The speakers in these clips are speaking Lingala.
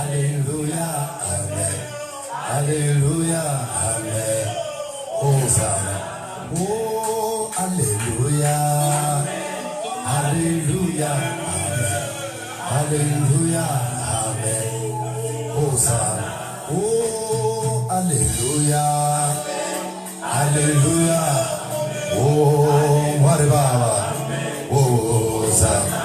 Hallelujah, amen. Hallelujah, amen. Hosanna. Oh, hallelujah. Hallelujah, amen. Hallelujah, amen. Hosanna. Oh, hallelujah. Hallelujah. Oh, what about Hosanna.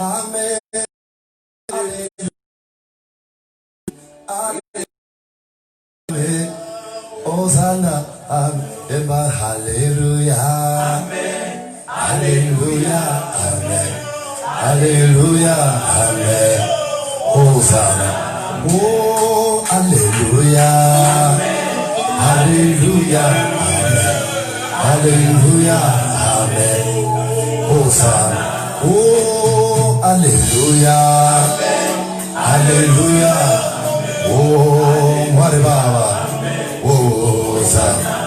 Amen. Amen. Hosanna. Amen. Hallelujah. Amen. Hallelujah. Amen. Hallelujah. Amen. Hosanna. Oh, hallelujah. Hallelujah. Amen. Hallelujah. Amen. Hosanna. Oh, hallelujah. Hallelujah. Oh, what about Hosanna.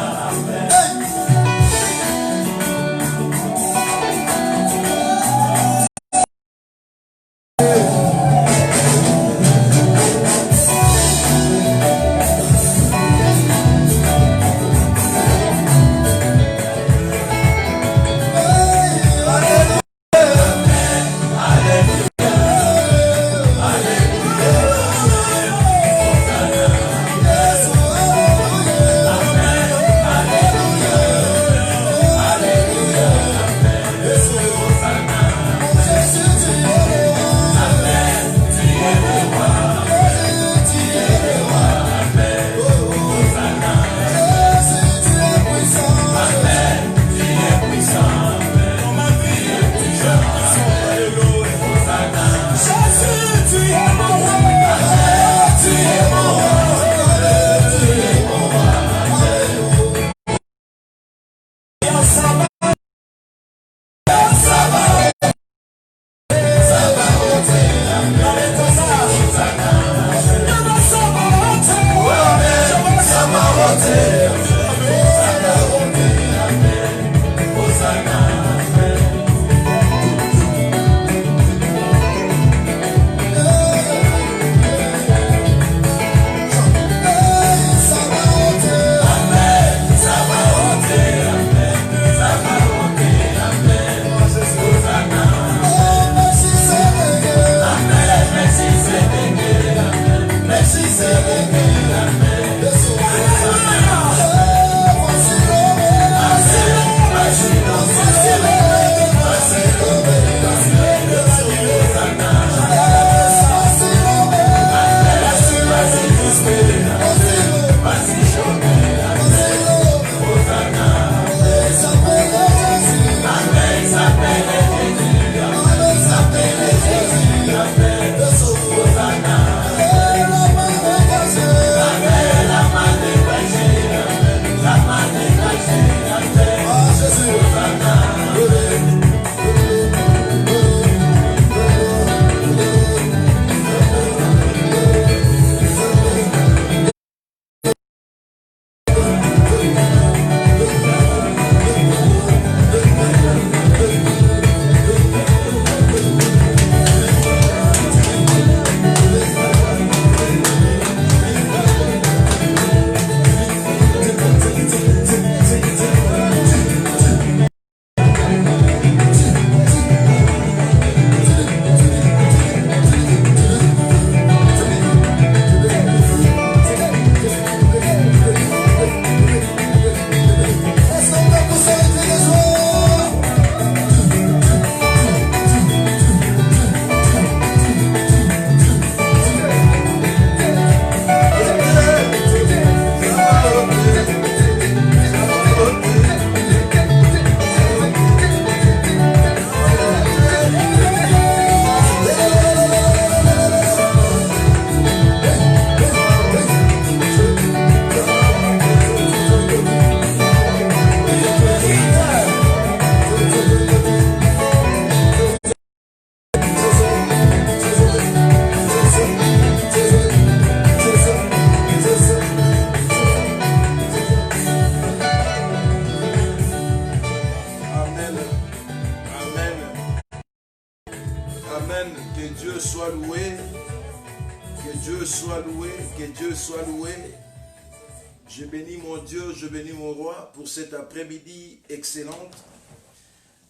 Je bénis mon Dieu, je bénis mon roi pour cet après-midi excellente,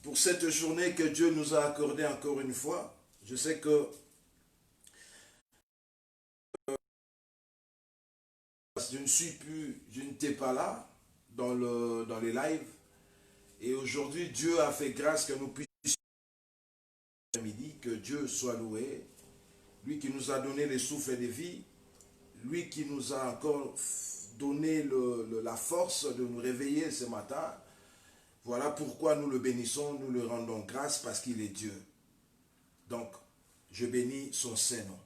pour cette journée que Dieu nous a accordée encore une fois. Je sais que je n'étais pas là dans les lives. Et aujourd'hui, Dieu a fait grâce que nous puissions après-midi, que Dieu soit loué. Lui qui nous a donné les souffles de vie, lui qui nous a encore donné la force de nous réveiller ce matin. Voilà pourquoi nous le bénissons, nous le rendons grâce parce qu'il est Dieu. Donc, je bénis son Saint-Nom.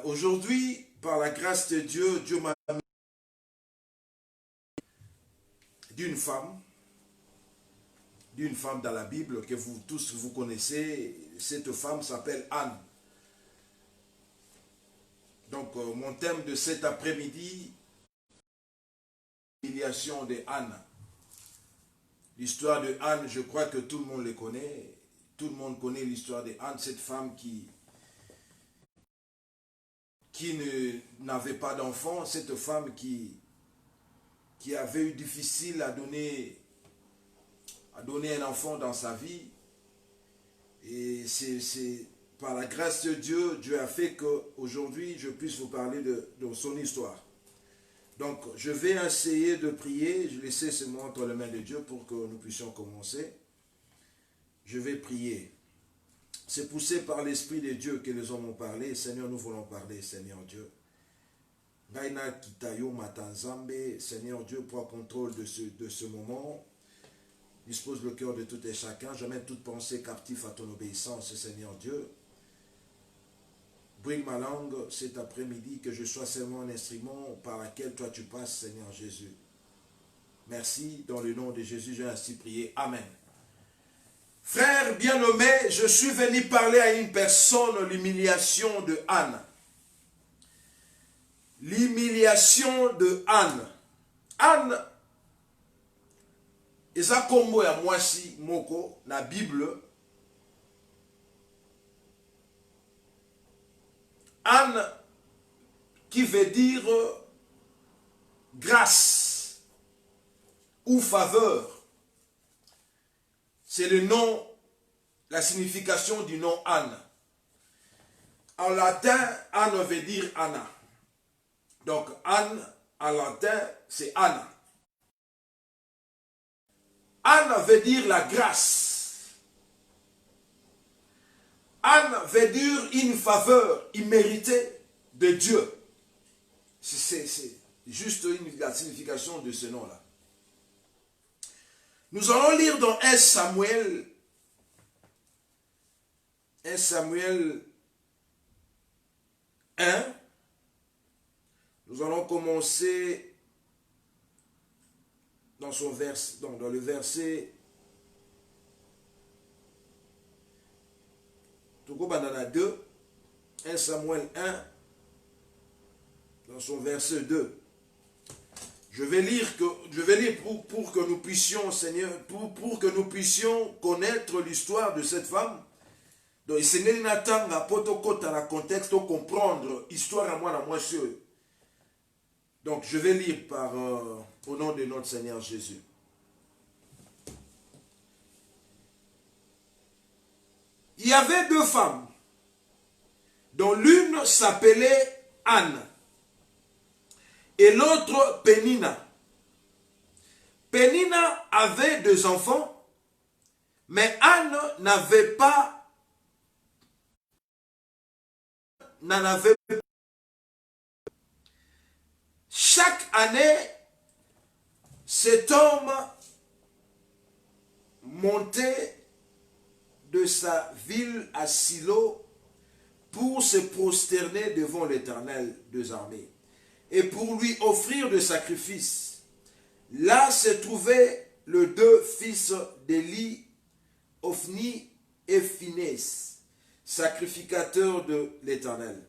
Aujourd'hui, par la grâce de Dieu, Dieu m'a mis d'une femme dans la Bible que vous tous vous connaissez. Cette femme s'appelle Anne. Donc, mon thème de cet après-midi, l'humiliation de Anne. L'histoire de Anne, je crois que tout le monde le connaît. Tout le monde connaît l'histoire de Anne, cette femme qui n'avait pas d'enfant, cette femme qui avait eu difficile à donner un enfant dans sa vie. Et c'est par la grâce de Dieu, Dieu a fait qu'aujourd'hui, je puisse vous parler de son histoire. Donc, je vais essayer de prier. Je laisse seulement entre les mains de Dieu pour que nous puissions commencer. Je vais prier. C'est poussé par l'Esprit de Dieu que les hommes ont parlé. Seigneur, nous voulons parler, Seigneur Dieu. Gaïna Kitayo Matanzambe, Seigneur Dieu, prends contrôle de ce moment. Dispose le cœur de tout et chacun. J'amène toute pensée captive à ton obéissance, Seigneur Dieu. Bring ma langue cet après-midi, que je sois seulement un instrument par lequel toi tu passes, Seigneur Jésus. Merci, dans le nom de Jésus, j'ai ainsi prié. Amen. Frère bien-aimé, je suis venu parler à une personne, l'humiliation de Anne. L'humiliation de Anne. Anne, eza kombo ya mwasi moko na Bible. Anne, qui veut dire grâce ou faveur. C'est le nom, la signification du nom Anne. en latin, Anne veut dire Anna. Donc, Anne, en latin, c'est Anna. Anne veut dire la grâce. Anne veut dire une faveur imméritée de Dieu. C'est juste la signification de ce nom-là. Nous allons lire dans 1 Samuel 1. Nous allons commencer dans le verset 2. 1 Samuel 1, dans son verset 2. Je vais lire pour que nous puissions, Seigneur, pour que nous puissions connaître l'histoire de cette femme. Donc, Seigneur, il n'attend pas dans le contexte pour comprendre l'histoire à moi, monsieur. Donc, je vais lire au nom de notre Seigneur Jésus. Il y avait 2 femmes, dont l'une s'appelait Anne et l'autre Pénina. Pénina avait 2 enfants, mais Anne n'en avait pas. Chaque année, cet homme montait de sa ville à Silo pour se prosterner devant l'Éternel des armées et pour lui offrir des sacrifices. Là se trouvaient les 2 fils d'Élie, Ophni et Phinehas, sacrificateurs de l'Éternel.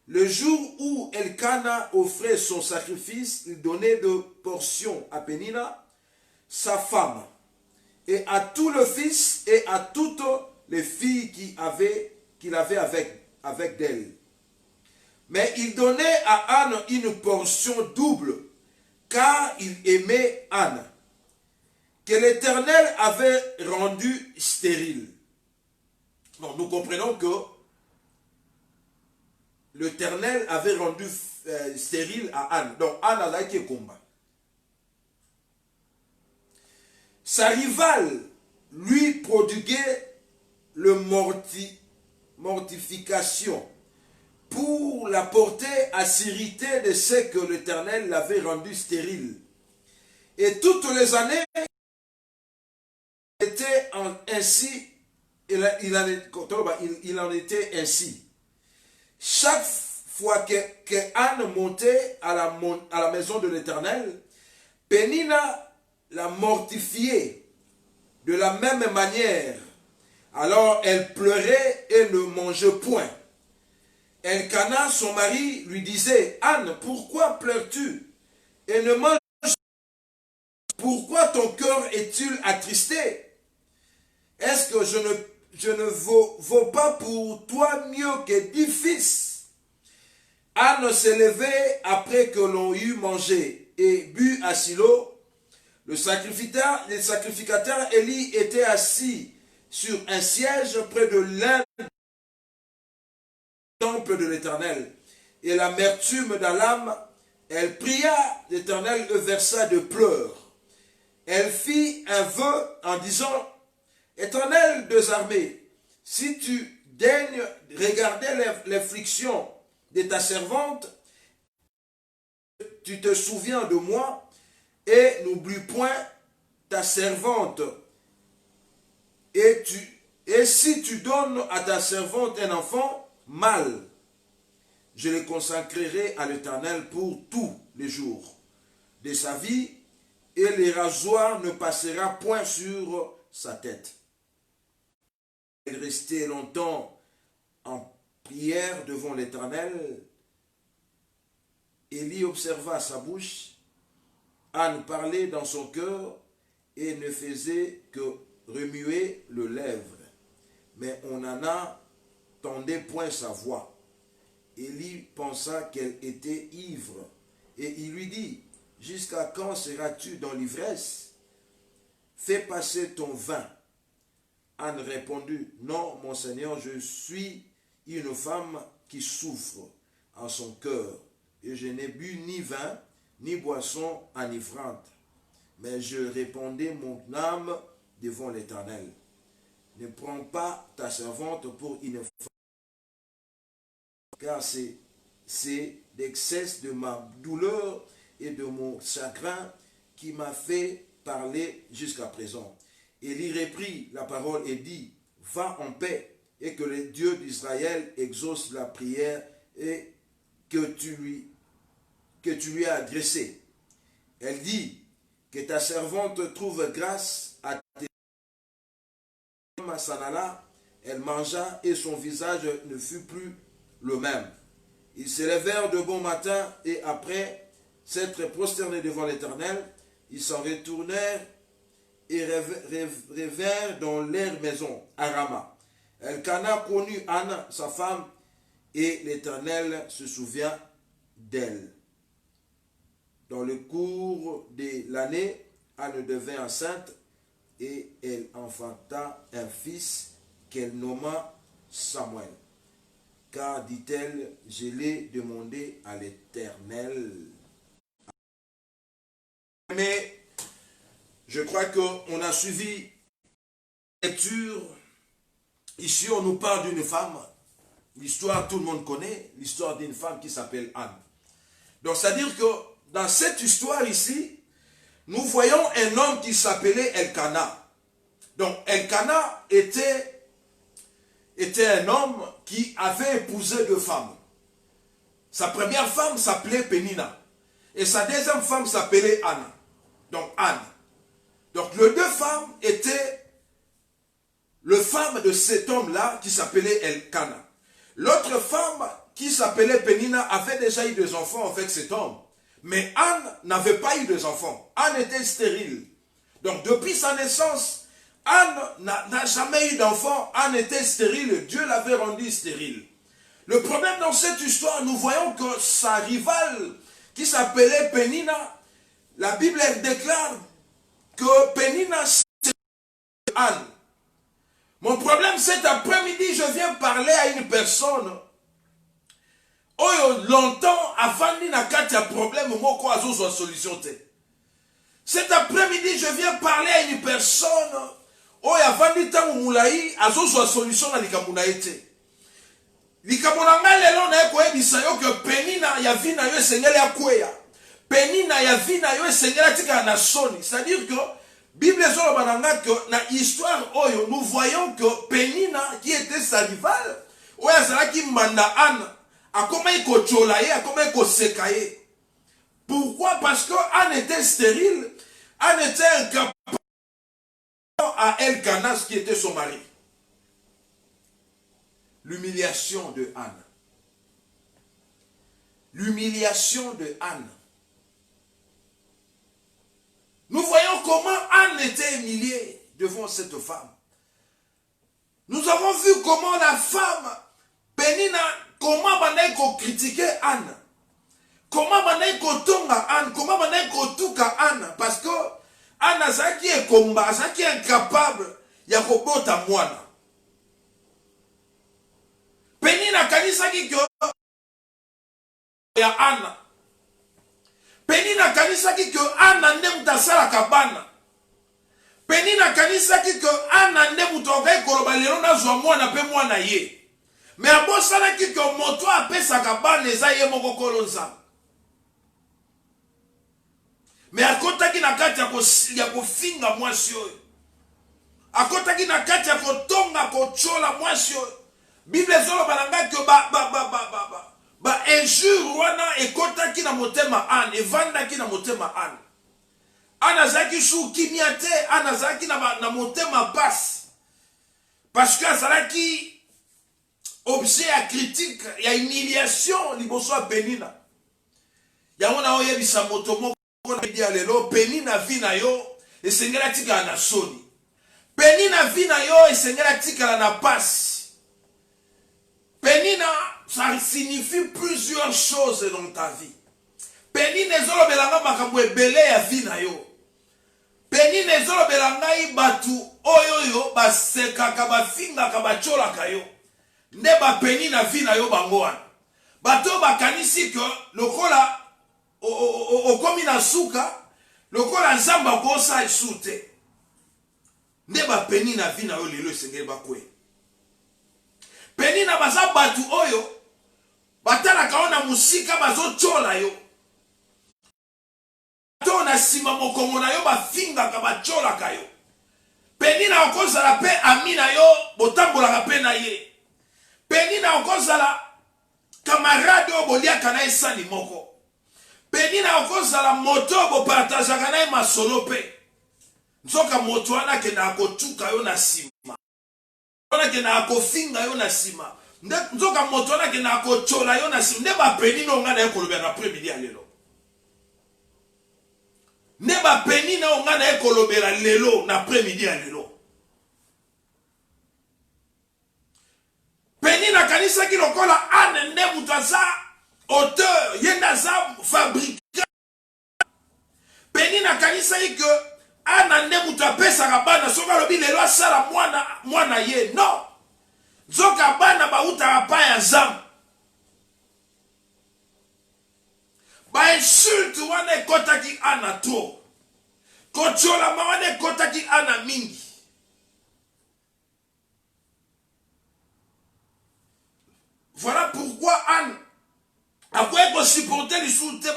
Le jour où Elkana offrait son sacrifice, il donnait de portions à Pénina, sa femme, et à tous les fils et à toutes les filles qu'il avait avec d'elle. Mais il donnait à Anne une portion double, car il aimait Anne, que l'Éternel avait rendue stérile. Donc nous comprenons que l'Éternel avait rendu stérile à Anne. Donc Anne a été combat. Sa rivale lui prodiguait le mortification pour la porter à s'irriter de ce que l'Éternel l'avait rendu stérile. Et toutes les années, il en était ainsi. Chaque fois que Anne montait à la maison de l'Éternel, Pénina la mortifiait de la même manière. Alors elle pleurait et ne mangeait point. Elkana, son mari, lui disait: Anne, pourquoi pleures-tu et ne manges pas? Pourquoi ton cœur est-il attristé? Est-ce que je ne vaux pas pour toi mieux que 10 fils? Anne s'est levée après que l'on eut mangé et bu à Silo. Le sacrificateur Élie était assis sur un siège près de l'un du temple de l'Éternel. Et l'amertume dans l'âme, elle pria l'Éternel et versa de pleurs. Elle fit un vœu en disant: Éternel des armées, si tu daignes regarder l'affliction de ta servante, tu te souviens de moi et n'oublie point ta servante. Et si tu donnes à ta servante un enfant mâle, je le consacrerai à l'Éternel pour tous les jours de sa vie, et les rasoirs ne passera point sur sa tête. Elle restait longtemps en prière devant l'Éternel. Élie observa sa bouche. Anne parlait dans son cœur et ne faisait que remuer les lèvres. Mais on n'en entendait point sa voix. Élie pensa qu'elle était ivre. Et il lui dit: Jusqu'à quand seras-tu dans l'ivresse? Fais passer ton vin. Anne répondit: Non, mon Seigneur, je suis une femme qui souffre en son cœur, et je n'ai bu ni vin, ni boisson enivrante. Mais je répandais mon âme devant l'Éternel. Ne prends pas ta servante pour une femme, car c'est l'excès de ma douleur et de mon chagrin qui m'a fait parler jusqu'à présent. Élie reprit la parole et dit, va en paix, et que le Dieu d'Israël exauce la prière et que tu lui as adressée. Elle dit, que ta servante trouve grâce à tes mains. S'en alla, elle mangea et son visage ne fut plus le même. Ils se levèrent de bon matin et après s'être prosternés devant l'Éternel, ils s'en retournèrent et revinrent dans leur maison à Rama. Elkana connut Anne, sa femme, et l'Éternel se souvient d'elle. Dans le cours de l'année, Anne devint enceinte et elle enfanta un fils qu'elle nomma Samuel. Car, dit-elle, je l'ai demandé à l'Éternel. Mais je crois qu'on a suivi la lecture. Ici, on nous parle d'une femme. L'histoire, tout le monde connaît, l'histoire d'une femme qui s'appelle Anne. Donc, c'est-à-dire que dans cette histoire ici, nous voyons un homme qui s'appelait Elkana. Donc, Elkana était un homme qui avait épousé deux femmes. Sa première femme s'appelait Pénina. Et sa deuxième femme s'appelait Anne. Donc, Anne. Donc, les deux femmes étaient les femmes de cet homme-là qui s'appelait Elkana. L'autre femme qui s'appelait Pénina avait déjà eu des enfants avec cet homme. Mais Anne n'avait pas eu des enfants. Anne était stérile. Donc depuis sa naissance, Anne n'a jamais eu d'enfant. Anne était stérile. Dieu l'avait rendue stérile. Le problème dans cette histoire, nous voyons que sa rivale, qui s'appelait Pénina, la Bible déclare que Pénina c'est Anne. Mon problème cet après-midi, je viens parler à une personne oyo longtemps avant ni na kati ya problème moko azozwa solution te. Cet après-midi, je viens parler à une personne oyo avant ni tango mulai azozwa solution na likambo na ye te. Likambo na ngai lelo na ye koyebisa yo ke Penina ya vi na yo esengeli akweya. Penina ya vi na yo esengeli atika na soni. C'est-à-dire que Bible ezoloba na nga que na histoire oyo nous voyons que Penina qui était sa rivale oyo azalaki manda Anne a comment il kocholaye, a comment il kosekaye. Pourquoi? Parce que Anne était stérile, Anne était incapable à Elkana, qui était son mari. L'humiliation de Anne. L'humiliation de Anne. Nous voyons comment Anne était humiliée devant cette femme. Nous avons vu comment la femme, Pénina, comment on a critiqué Anne. Comment on a tonga Anne. Comment on a tuka Anne. Parce que Anne azaki est combat, azaki est incapable. Ya kobota mwana. Pénina kanisaki que ya Anne. Pénina kanisaki que Anne nde mutasala kabana. Pénina kanisaki que Anne nde mutoka koloba lelo na zwa mwana pe mwana ye. Mais à bon sana ki que moto apesaka bana eza ye moko kolonza. Mais akotaki na kati ya kofinga mwasi oyo. Akotaki na kati ya kotonga kochola mwasi oyo. Bible ezoloba na nga ke ba injure wana ekotaki na motema Anne, evandaki na motema Anne. Anne azalaki sous kimia te, Anne azalaki na motema passe. Parce que azalaki objet à critique, il y a humiliation, liboso a Pénina. Ya wana oyebisa moto moko na dia lelo, Pénina vina yo, et sengela tika na soni. Pénina vina yo, et sengela tika na passe. Pénina, ça signifie plusieurs choses dans ta vie. Pénina ezolo belanga makambo ebele ya vina yo. Pénina ezolo belanga ibatu oyoyo basekaka bafingaka bacholaka yo. nde bapeni na vie na yo bango wana. Bato bakanisi ke lokola okomi na suka, lokola nzamba kosa esute. Nde bapeni na vie na yo lelo esengeli bakwe. Peni na baza batu oyo batalaka ona musika bazochola yo. To na sima mokongo na yo bafingaka bacholaka yo. Peni na okozala pe amina yo botambolaka pe na ye. Peni na okozala camarade o boliaka na esali moko. Peni na okozala moto bopartajaka na masolo pe. Nzoka moto wana ke na akotuka yo na sima. Wana ke na akofinga yo na sima. Nzoka moto wana ke na akochola yo na sima. Nde bapeni no nga na yo kolobera après-midi ya lelo. Ne ba peni na onga na ekolobela lelo na après-midi ya lelo. Peni na kanisa ki lokola ane nde mutaza auteur yenda za fabrika. Peni na kanisa ki ke ana nde mutapesa kabana soka lobi lelo asala mwana ye no. Zoka bana ba uta pa ya zam. Ba insulte wane kota ki ana to. Kochola ma wane kota ki ana mingi. Voilà pourquoi Anne a quoi supporter les soutes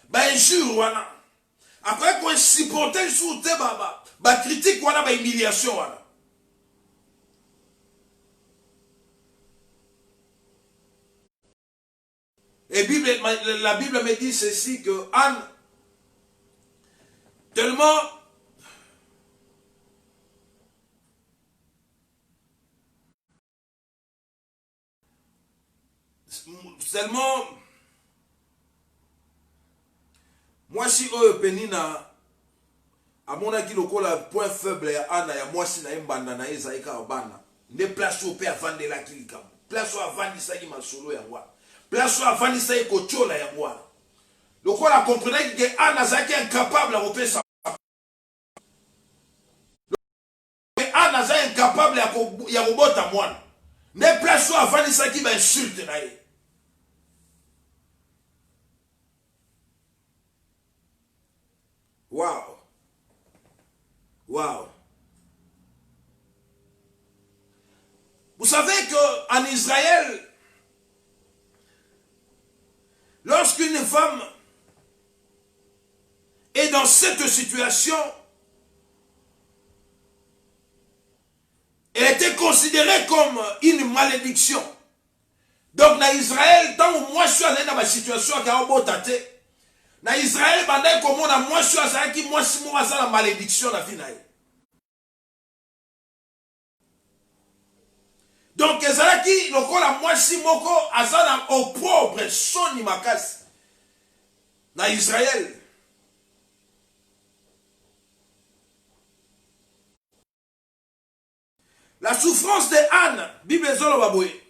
ba injure wana. A quoi supporter les soutes ba critique wana ba humiliation wana. Et la Bible me dit ceci, que Anne, tellement moi si penina à mon avis lokola point faible ya Anne ya moi si na mbanda na ezaika obana ne place au père vendre la kilika place au vendre ça qui masolo ya wa place où avant ça y kochola ya mwana. Loko la comprenait que Anne azaki incapable à repesa. Anne azaki incapable ya robota mwana. Ne place où avant ça qui va insulte na ye. Wow. Wow. Vous savez que en Israël, lorsqu'une femme est dans cette situation, elle était considérée comme une malédiction. Donc, dans Israël, tant que moi je suis dans ma situation, dans Israël, pendant que moi je suis dans la malédiction, la vie. Donc, ezalaki lokola mwasi moko azana opprobre soni makasi na Israël. La souffrance de Anne, Bible ezolo baboye.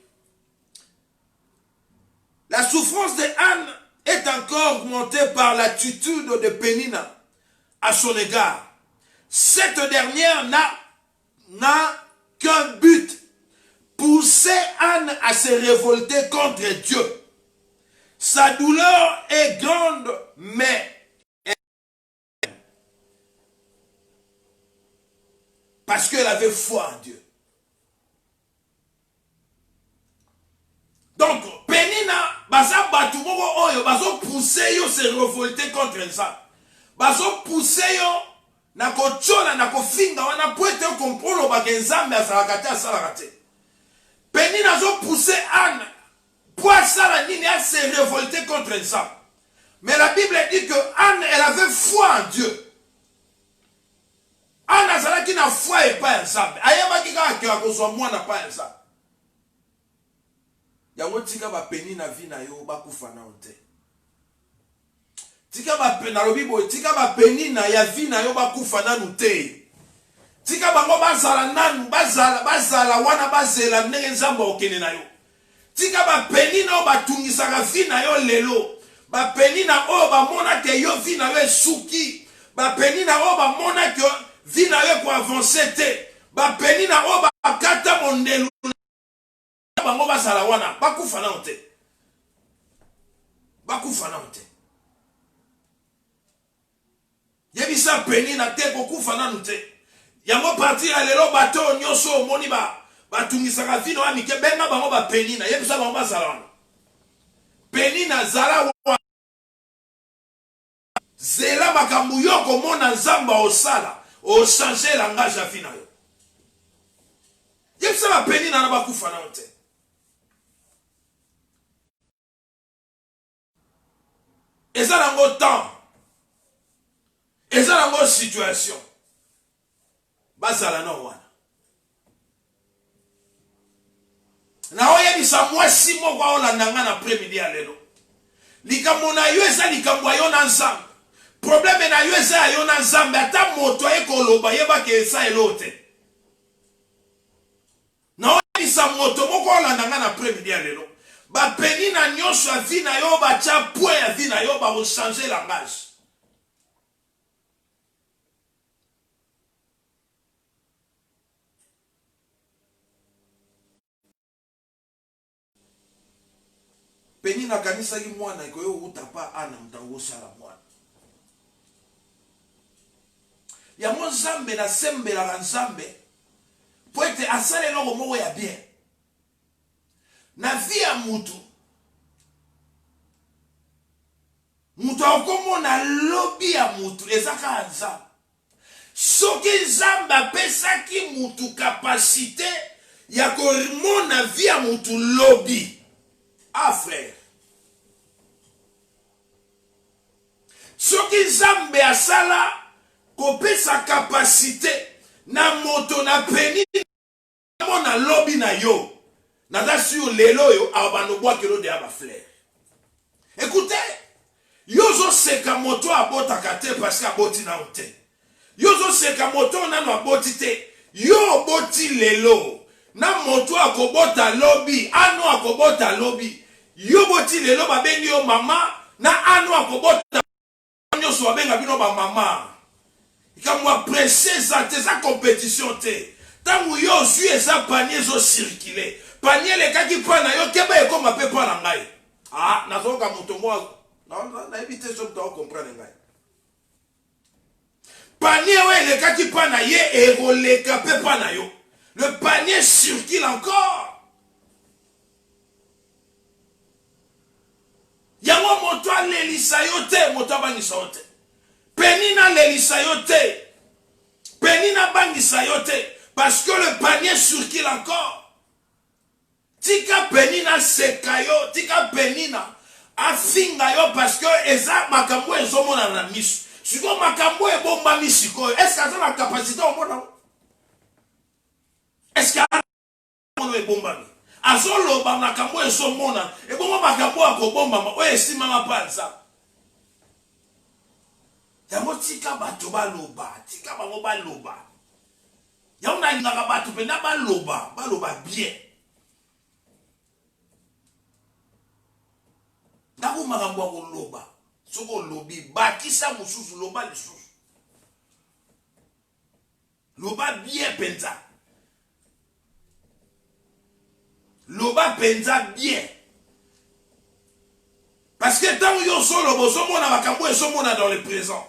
La souffrance de Anne est encore augmentée par l'attitude de Pénina à son égard. Cette dernière n'a qu'un but: pousser Anne à se révolter contre Dieu. Sa douleur est grande, mais parce qu'elle avait foi en Dieu. Donc, Pénina, baza batu moko oyo, bazo pousser yo se révolter contre ça. Bazo pousser yo na kochola na kofinga wana poete yo kompolo bagenzambe asalakate asalakate. Pénina a poussé Anne pour se révolter contre ça. Mais la Bible dit que Anne, elle avait foi en Dieu. Anne a dit na foi et pas ensemble. Ayama ki ka ko moi na pas ensemble. Yango tika ba Pénina vi na yo ba kufa na onte. Tika ba na lobibo tika ba Pénina ya vi na yo ba kufa na nute. Tika bango bazala nanu bazala wana bazela ndenge nzamba okene na yo. Tika ba Pénina o batungisaka vi na yo lelo. Ba Pénina o ba mona ke yo vi na yo suki. Ba Pénina o ba mona ke vi na yo ko avancer te. Ba Pénina o ba kata mondelu bango basala wana bakufa na te. Bakufa na te. Yebisa penina te kokufa na te. Yango parti ya lelo bato nyoso omoni batungisaka vino wa mike benga bango ba penina. Yebisa bango basala wana. Penina zala wana. Zela makambu yoko mona nzamba osala. O changer langage ya fina yo. Yebisa ba penina na bakufa na te. Eza nango temps. Eza nango situation. Bazala na wana. Na oye bisa mwasi moko olanda nga na après-midi ya lelo. Likambo na yo eza likambo yo na nzambe. Problème na yo eza yo na nzambe ata moto ekoloba yeba ke esa elote. Na oye bisa moto moko olanda nga na après-midi ya lelo. Ba peni na nyonso ya vie na yo ba tia point ya vie na yo ba changer langage. Peni na kanisa ki mwana iko yo utapa ana mtango sala mwana. Ya mo nzambe na sembela na nzambe po ete asale loko moko ya bien. Na vie ya mutu. Mutu akomona lobi ya mutu ezaka nzambe. Soki nzambe apesaki mutu kapasite ya komona vie ya mutu lobi. Ah frère. Soki nzambe asala kopesa kapasite na moto na peni mona lobi na yo. Nada sur lelo yo abanobwa kelo de aba frère. Écoutez, yozo seka moto abota kate parce que aboti na onte. Yozo seka moto nano aboti te. Yo boti lelo. Na moto akobota lobi, ano akobota lobi. Yo boti lelo babengi yo mama, na ano akobota nyoso babenga bino ba mama. Ikamwa presse za te za compétition te. Tangu yo su eza panier zo circuler. Panier le kaki pana yo keba ekoma pe pana ngai. Ah, nazoka moto mo na éviter so to comprendre ngai. Panier we le kaki pana ye eroleka pe pana yo. Le panier circule encore. Yango moto alelisa yo te, moto abangisa yo te. Penina lelisa yo te. Penina bangisa yo te. Parce que le panier circule encore. Tika penina seka yo, tika penina afinga yo parce que eza makambo ezomona na misu. Siko makambo ebomba misiko. Est-ce que aza na capacité omona? Est-ce que aza ebomba? Azoloba makambo ezomona, ebomba makambo akobomba, oyo esimama panza. Yango tika bato baloba, tika bango baloba. Yango na lingaka bato pena baloba bien. Ndako makambo akoloba, soko lobi, bakisa mususu loba lisusu. Loba bien penza. Loba penza bien. Parce que tant que yo solo bozomona makambo ezomona dans le présent.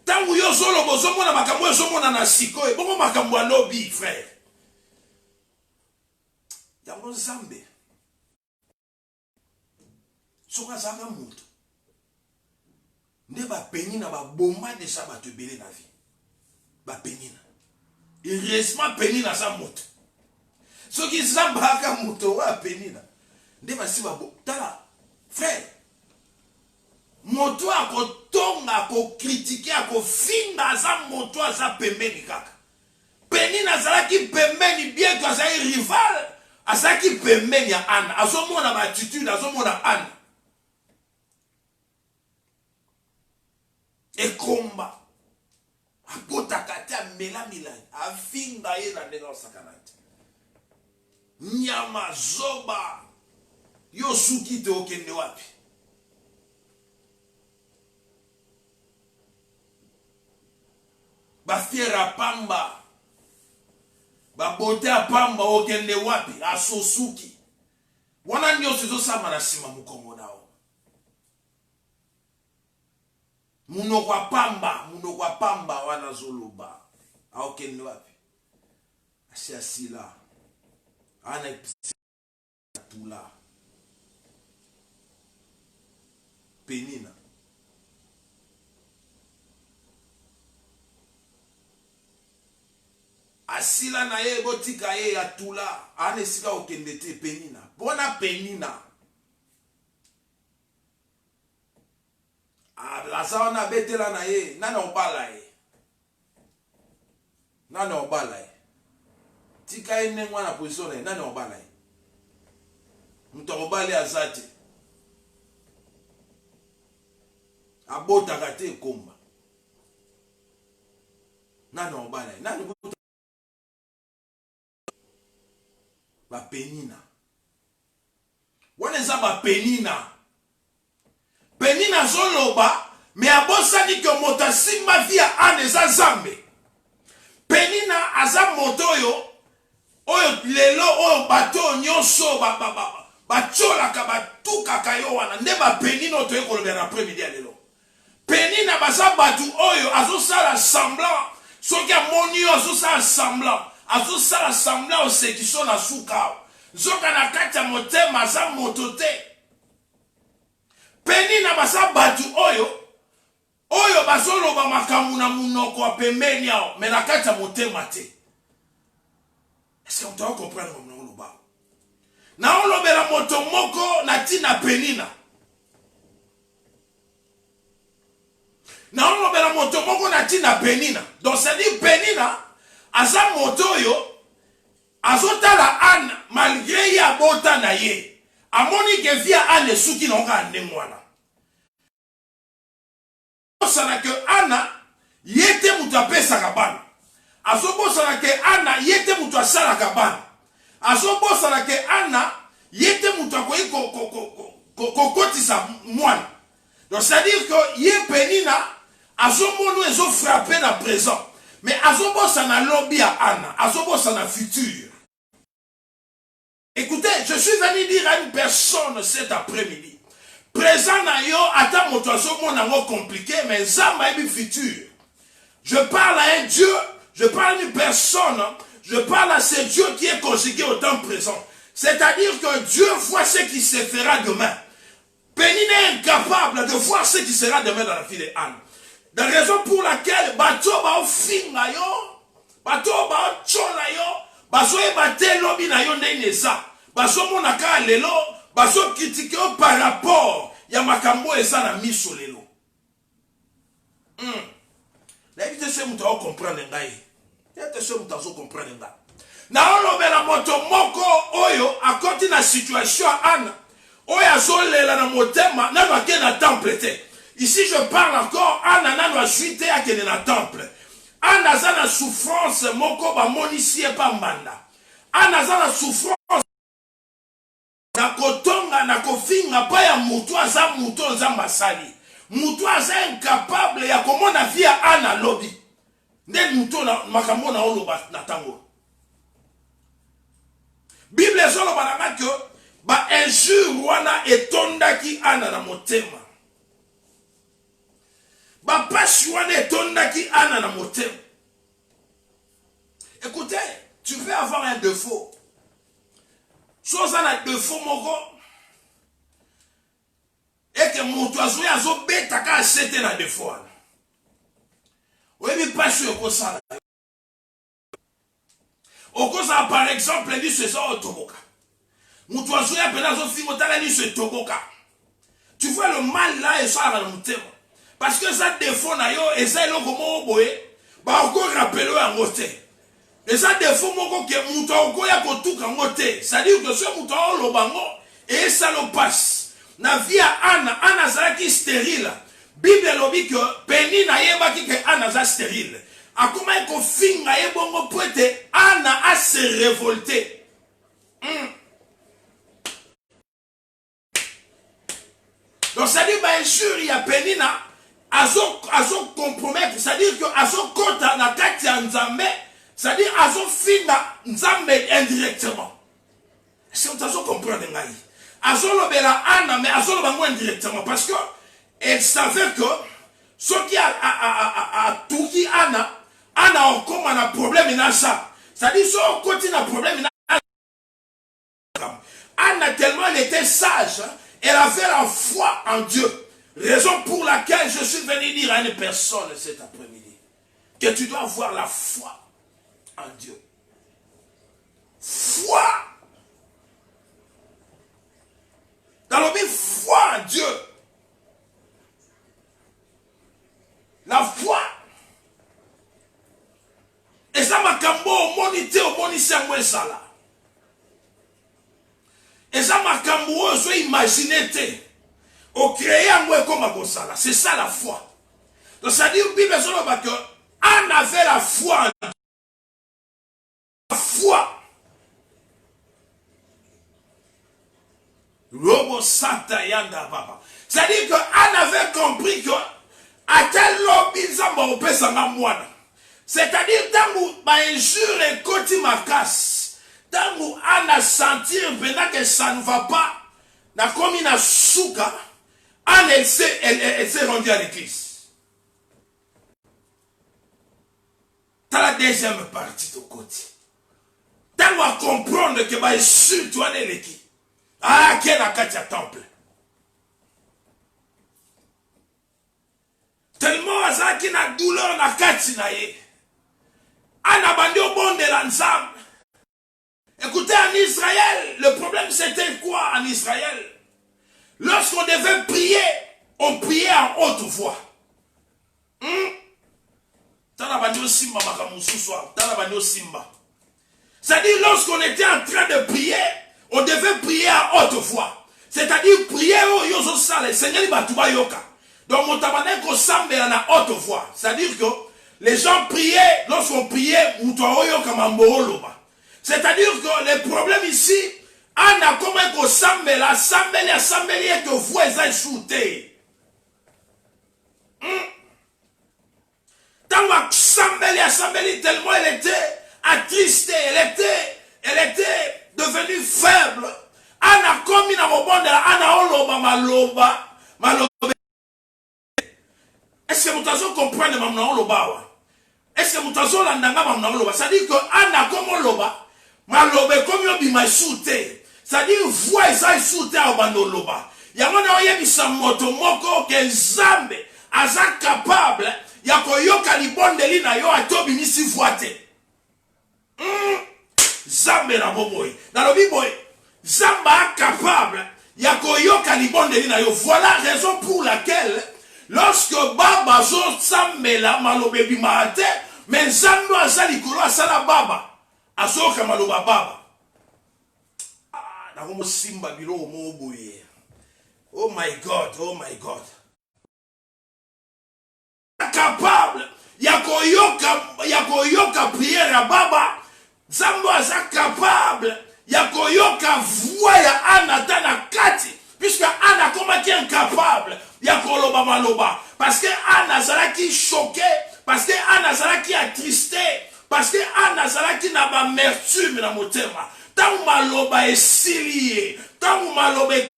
Tant que yo solo bozomona makambo ezomona na sikoyo, bongo makambo lobi frère. Yango nzambe. Soka zanga mutu. Nde ba penina ba bomba de sa ba te belé na vie. Ba penina. Il reste penina sa mutu. Ce qui s'embarque mutu wa penina. Nde ba si ba bo. Tala frère. Moto ako tonga ako critiquer ako finga za moto za pembeni kaka. Penina zala ki pembeni bien que za rival. Asa ki pembeni ya ana. Azomona ba attitude azomona ana. Et combat. Apota kate mela milani. Afinga ye na ndenge sakanate. Nyama zoba. Yo suki te okende wapi. Ba fiera pamba. babote apamba okende wapi asosuki wana nyonso ezosama na nsima mokongo nao munoko apamba wana zoloba aokende wapi asi asila ana tula Penina asila na ye botika ye ya tula ana esika okende te Penina bona Penina aza wana betela na ye nana obala ye tika ye ndenge wana position na ye nana obala ye moto akobali aza te abotaka te ekomba nana obala ye nani bapenina wana eza bapenina penina zoloba me abosani ke moto asimba via ane eza zambe penina aza moto oyo lelo oyo bato nyonso bacholaka batukaka yo wana nde bapenina oyo toye kolobela na après-midi ya lelo penina baza bato oyo azosala semblant soki amoni yo azosala semblant osekiso na suka nzoka na kati ya motema aza moto te penina baza bato oyo bazoloba makambo na munoko wa pembeni yao me na kati ya motema te. Est-ce que vous comprenez na olobela moto moko na tina penina donc c'est dire penina aza moto oyo azotala Anne malgré ye abota na ye amoni ke via Anne suki na onga ndenge wana osana ke Anna yete mutu apesaka bana azobosana ke Anna yete mutu asalaka bana azobosana ke Anna yete mutu akoyi kokotisa mwana. Donc c'est à dire que ye penina azomono ezo frapper na présent mais azobosana lobby à Anna azobosana futur. Écoutez, je suis venu dire à une personne cet après-midi présent na yo ata moto azomona ngo compliqué mais zamba ebi futur. Je parle à un Dieu, je parle à une personne, je parle à ce Dieu qui est conjugué au temps présent. C'est-à-dire que Dieu voit ce qui se fera demain. Penina est incapable de voir ce qui sera demain dans la vie de Anne. La raison pour laquelle bato ba ofinga yo, bato ba chola yo, baso e bate lobi na yo ndenge eza. Baso mona ka lelo, baso critiquer par rapport ya makambo eza na miso lelo. La vie de ce muta o comprendre ngai. Ya te ce muta zo comprendre ngai. Na olobela moto moko oyo akoti na situation Anne. Oyo azolela na motema nano ake na temple te. Ici je parle encore Anna nano azwi te akende na temple. Anna aza na souffrance moko bamonisi ye pa mbanda. Anna aza na souffrance na kotonga na kofinga pa ya mutu aza mutu nzambe asali. Mutu aza incapable ya komona via Anna lobi. Nde mutu na makambo na oloba na tango. Bible ezoloba na nga ke ba injure wana etondaki Anna na motema. Ba pasi wana etondaki Anna na motema. Écoutez, tu peux avoir un défaut. Chose à défaut moko. Et que mon oiseau azo beta ka sete na défaut. Oui, mais pas sûr que ça. Au cause par exemple, dit ce soir au Toboka. Mon oiseau a peine à finir au dit ce Toboka. Tu vois le mal là et ça dans mon thème. Parce que ça défaut na yo et ça lo comme boye, ba encore rappeler en côté. Et ça défaut moko que muto oko ya kotuka ngote. Ça dit que ce muto lo bango et ça le passe. Na via Anna zaki stérile. Bible lobi que penina yeba ki que Anna za stérile. A comment ko finga ye bongo poete Anna a se révolter. Donc ça dit ba injure ya penina azo compromettre, c'est-à-dire que azo kota na kati ya nzambe C'est-à-dire, Azofina Nzambe indirectement. Est-ce que vous comprenez? Azolobela Anna, mais Azolobango indirectement. Parce que elle savait que ce qui a tout qui Anna encore un problème in ça. C'est-à-dire, si on continue un problème, Anna tellement elle était sage, elle avait la foi en Dieu. Raison pour laquelle je suis venu dire à une personne cet après-midi que tu dois avoir la foi en Dieu. Foi. Dans le but, foi en Dieu. La foi. Et ça m'a cambo au monité au monité à moi ça là. Et ça m'a cambo au imaginer au créer à moi comme ça là. C'est ça la foi. Donc ça dit au Bible que on avait la foi en Dieu. La foi. Robo Santa Yanda Papa. C'est-à-dire qu'on avait compris que à tel lobby c'est-à-dire tant où injure et côté ma casse, tant où on a senti que ça ne va pas, na comme une souka, elle s'est rendue à l'église. Dans la deuxième partie de côté. Tant à comprendre que bah sur toi l'équipe. Ah, quel a katia temple. Tellement à qui n'a douleur na kati na ye. An abandé au bon de l'ensemble. Écoutez, en Israël, le problème c'était quoi en Israël? Lorsqu'on devait prier, on priait en haute voix. C'est-à-dire, lorsqu'on était en train de prier, on devait prier en haute voix. C'est-à-dire, prier au yozo sale, Seigneur Batuba Yoka. Donc, mon tabané ko sambe en haute voix. C'est-à-dire que les gens priaient, lorsqu'on priait, c'est-à-dire que le problème ici, on a comme un sambel, et que vous êtes shooté. Tant que sambel, tellement elle était attristée, elle était devenue faible. On a comme une maloba. Est-ce que vous comprenez maintenant loba? Est-ce que vous avez l'andanga? C'est-à-dire que Anna comme loba, maloba comme yobima shooté. C'est-à-dire voix ça shooté à bando loba. Yamona oyebisa moto moko ke Nzambe aza capable ya koyoka libondeli na yo atobi misi voite. Nzambe na boboy. Dans le Bible, Nzamba capable ya koyoka libondeli na yo. Voilà la raison pour laquelle lorsque Baba zo sambela malobe bimate, mais Nzambe azali kolo asala Baba azoka maloba Baba. Ah, na komo simba bilo mo boye. Oh my God, oh my God. Capable ya koyoka prière à Baba. Nzambe aza capable ya koyoka voix ya Anatana kati. Puisque Anna comme qui est incapable, il y a Koloba Maloba. Parce que Anna Zala qui choqué, parce que Anna Zala qui attristé, parce que Anna Zala qui n'a pas amertume dans mon thème. Tant Maloba est silié, tant Maloba est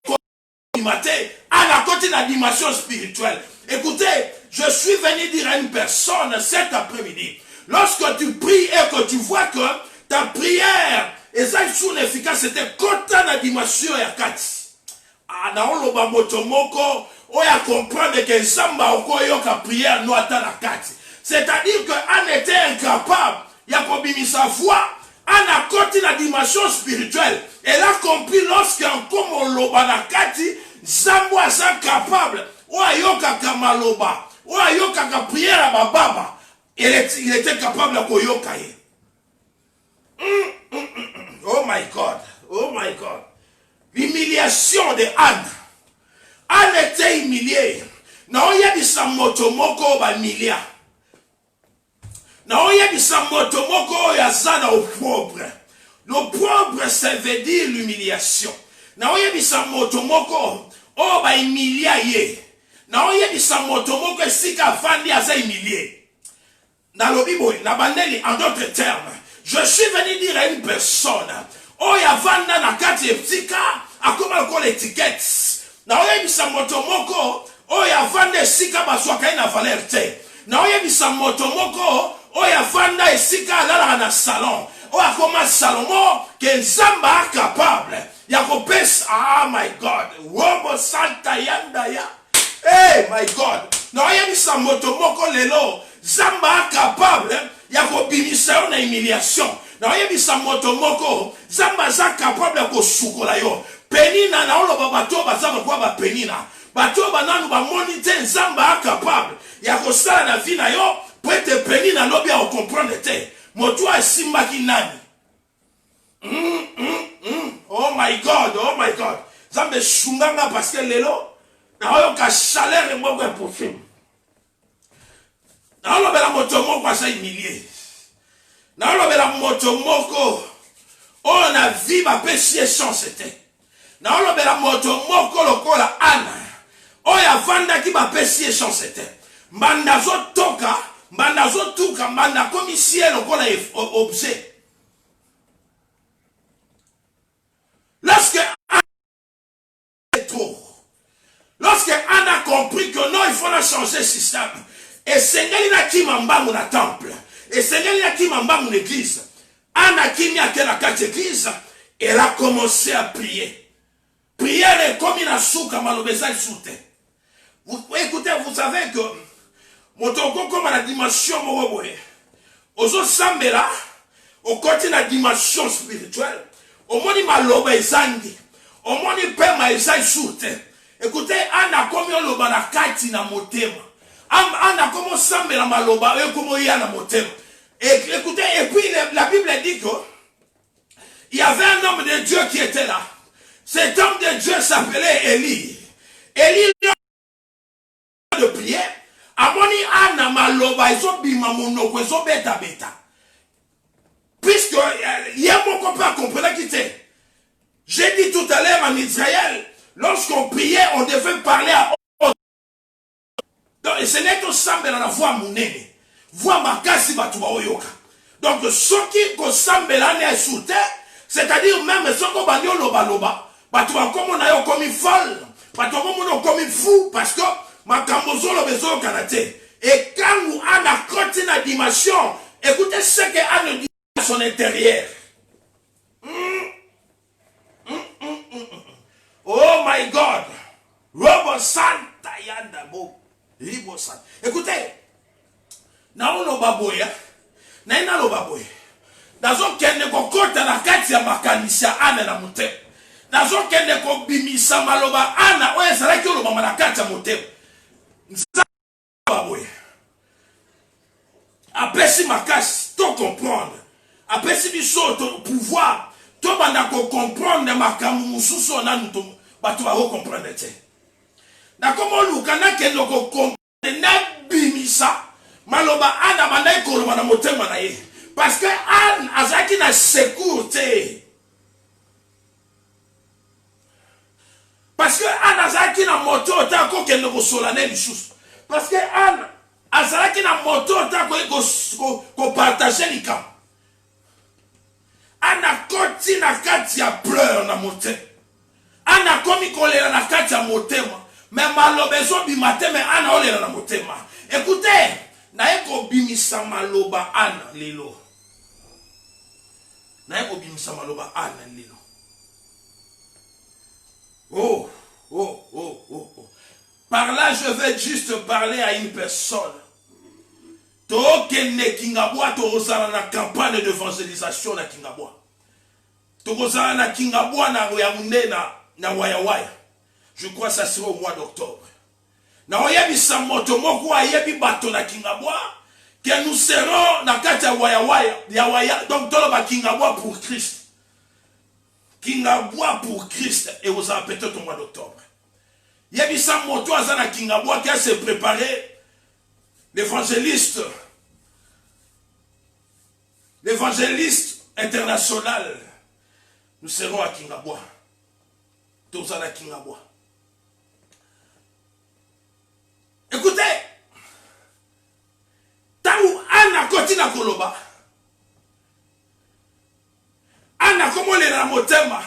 maté, Anna côté la dimension spirituelle. Écoutez, je suis venu dire à une personne cet après-midi, lorsque tu pries et que tu vois que ta prière est son efficace, c'était côté la dimension ya kati. Na oloba moto moko oya comprendre que Nzamba okoyoka prière no ata na kati. C'est-à-dire que on était incapable ya kobimisa foi, on a côté la dimension spirituelle. Elle a compris lorsqu'on comme oloba na kati, Nzamba est incapable oyoka kamaloba, oyoka ka prière à baba. Il était capable de koyoka ye. Oh my God, oh my God. L'humiliation de Anne. Anne était humiliée. Na oya bisa moto moko ba milia. Na oya bisa moto moko ya zana au pauvre. Le pauvre, ça veut dire l'humiliation. Na oya bisa moto moko o ba humilia ye. Na oya bisa moto moko sika fandi asa humilié. dans le Bible, en d'autres termes, je suis venu dire à une personne, oh yavanda na kati etika, akoma loko l'étiquette. Na oyebisa moto moko, oh yavanda esika baswaka na valeur te. Na oyebisa moto moko, oh yavanda esika alala na salon. Oh akoma Salomo, que Nzamba capable. Yakopes, ah my God, Wobo Santa Yanda ya. Hey my God, na oyebisa moto moko lelo, Zamba capable, yakobimisa na humiliation. Na oyebisa moto moko, Zamba za capable ko sukola yo. Penina na olo bato bazaba kwa ba penina. Bato bananu ba monite Zamba capable. Yakosala na vie na yo, prete penina lobi a comprendre te. Moto asimba ki nani. Oh my God, oh my God. Zambe shunganga parce que lelo na oyo ka chaleur mbongo impossible. Na olo bela moto moko asa humilié. Na olo bela moto moko on a vie ba péché chance te. Na olo bela moto moko lokola ana. Oya vanda ki ba péché chance te. Mbanda zo toka, mbanda zo tuka, mbanda komi ciel lokola objet. Lorsque Anne a compris que non, il faut la changer le système. Et Seigneur, il a qui m'embarque dans le temple. Et Seigneur, il a qui m'embarque dans l'église. Anne a qui m'a la carte église. Elle a commencé à prier. Prière est comme une souka malobesa soute. Écoutez, vous savez que mon tonton comme la dimension moroboé. Ozo sambela, au côté de la dimension spirituelle. Au moni maloba ezangi. Au moni pema ezai soute. Écoutez, ana komi oloba na kati na motema. Ana komo sambe la maloba e komo ya na motema. Écoutez, et puis la Bible dit que il y avait un homme de Dieu qui était là. Cet homme de Dieu s'appelait Élie. Élie de prière. Amoni ana maloba ezo bima monoko ezo beta beta. Puisque il y a mon copain comprenait qui était. J'ai dit tout à l'heure en Israël, lorsqu'on priait, on devait parler à haute. Donc, ce n'est que ça, mais dans la voix mounene. Voix makasi batuba oyoka. Donc, ceux qui kosambela ne soute, c'est-à-dire même ceux qui banyo loba loba, batuba comme on a eu comme folle, batuba comme on a comme fou, parce que ma kambozo lo bezo kanate. Et quand on a côté la dimension, écoutez ce que Anne dit à son intérieur. Oh my God. Robo Santa Yandabo. Ribo Santa. Écoutez. Na ono baboya. Na ina lo baboya. Nazo kende ko kota na kati ya makanisa ana na mute. Nazo kende ko bimisa maloba ana oye saraki lo mama na kati ya mute. Nza baboya. Apesi makasi to comprendre. Apesi biso to pouvoir. To banda ko comprendre makamu mususu na nuto. Batu va comprendre te. Na komo lukana kendo ko comprendre na bimisa maloba ana bandai ko na motema na ye. Parce que Anne azaki na sécurité. Parce que Anne azaki na moto ta ko kendo ko solane bisus. Parce que Anne azaki na moto ta ko partager likam. Anne koti na kati ya pleur na motema. Ana komi kolera na kati ya motema. Mais malobezo bimate mais ana olera na motema. Écoutez, na eko bimisa maloba ana lelo. Na eko bimisa maloba ana lelo. Oh. Par là, je vais juste parler à une personne. Tokene Kingabwa, Torosana na campagne d'évangélisation na Kingabwa. Torosana na Kingabwa na Yaoundé na Waya. Je crois que ça sera au mois d'octobre. Na oyebisa moto moko ayebi bato na Kingabwa que nous serons na kati ya Waya. Donc toloba Kingabwa pour Christ. Kingabwa pour Christ et vous en peut-être au mois d'octobre. Yebisa moto azana Kingabwa qui a se préparé. L'évangéliste international, nous serons à Kingabwa. Tous à Kingabwa. Écoutez, tant où Anna tina koloba ana komolera motema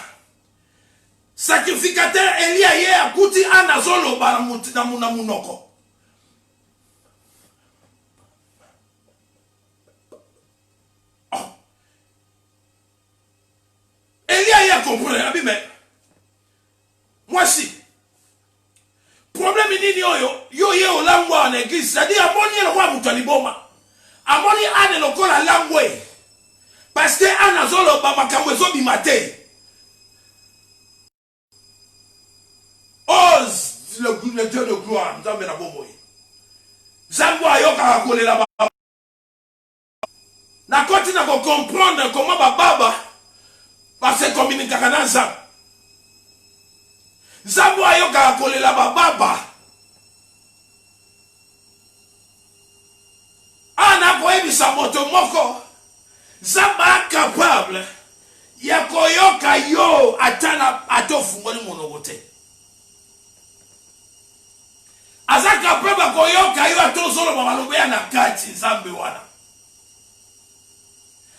sacrificateur Elia ye akuti ana zoloba na munoko Elia ye comprendre abi mais moi si problème nini yo ye olangwa na église c'est-à-dire amoni le roi mutu liboma amoni ane lokola langwe parce que ana zoloba makambo ezobima te ose le Dieu de gloire nzambe na bomoye zambo ayoka kolela ba na koti na ko comprendre comment baba se communique na nzambe zambo ayoka kolela baba ana koyebisa moto moko zamba capable ya koyoka yo atana atofungoli monoko te aza capable koyoka yo atozoloba malobe ya na kati nzambe wana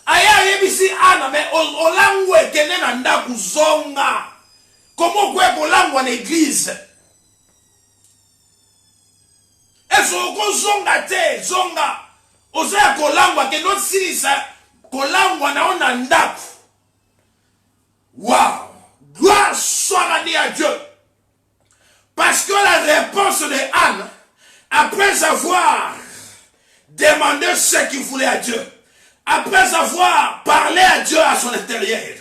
aya yebisi ana me olangu ekende na ndaku zonga komo kwe kolangwa na église eso ko zonga te zonga oza kolangwa ke no silisa kolangwa na ona ndaku. Waouh, gloire soit rendue à Dieu, parce que la réponse de Anne, après avoir demandé ce qu'il voulait à Dieu, après avoir parlé à Dieu à son intérieur,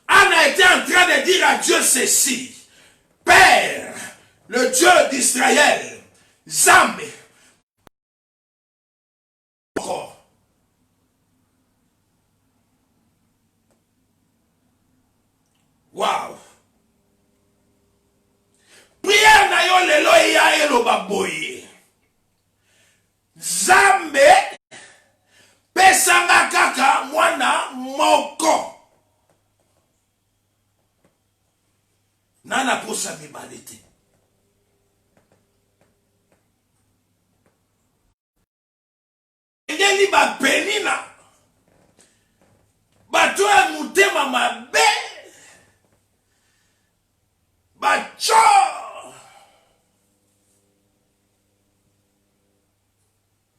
Anne a été en train de dire à Dieu ceci: Père, le Dieu d'Israël, Zambé, wow. Prière na yo lelo ya eloba boye. Zambe pesanga kaka mwana moko. Nana posa mibalete. Ngeli ba penina. Bato ya mutema mabe. Bacho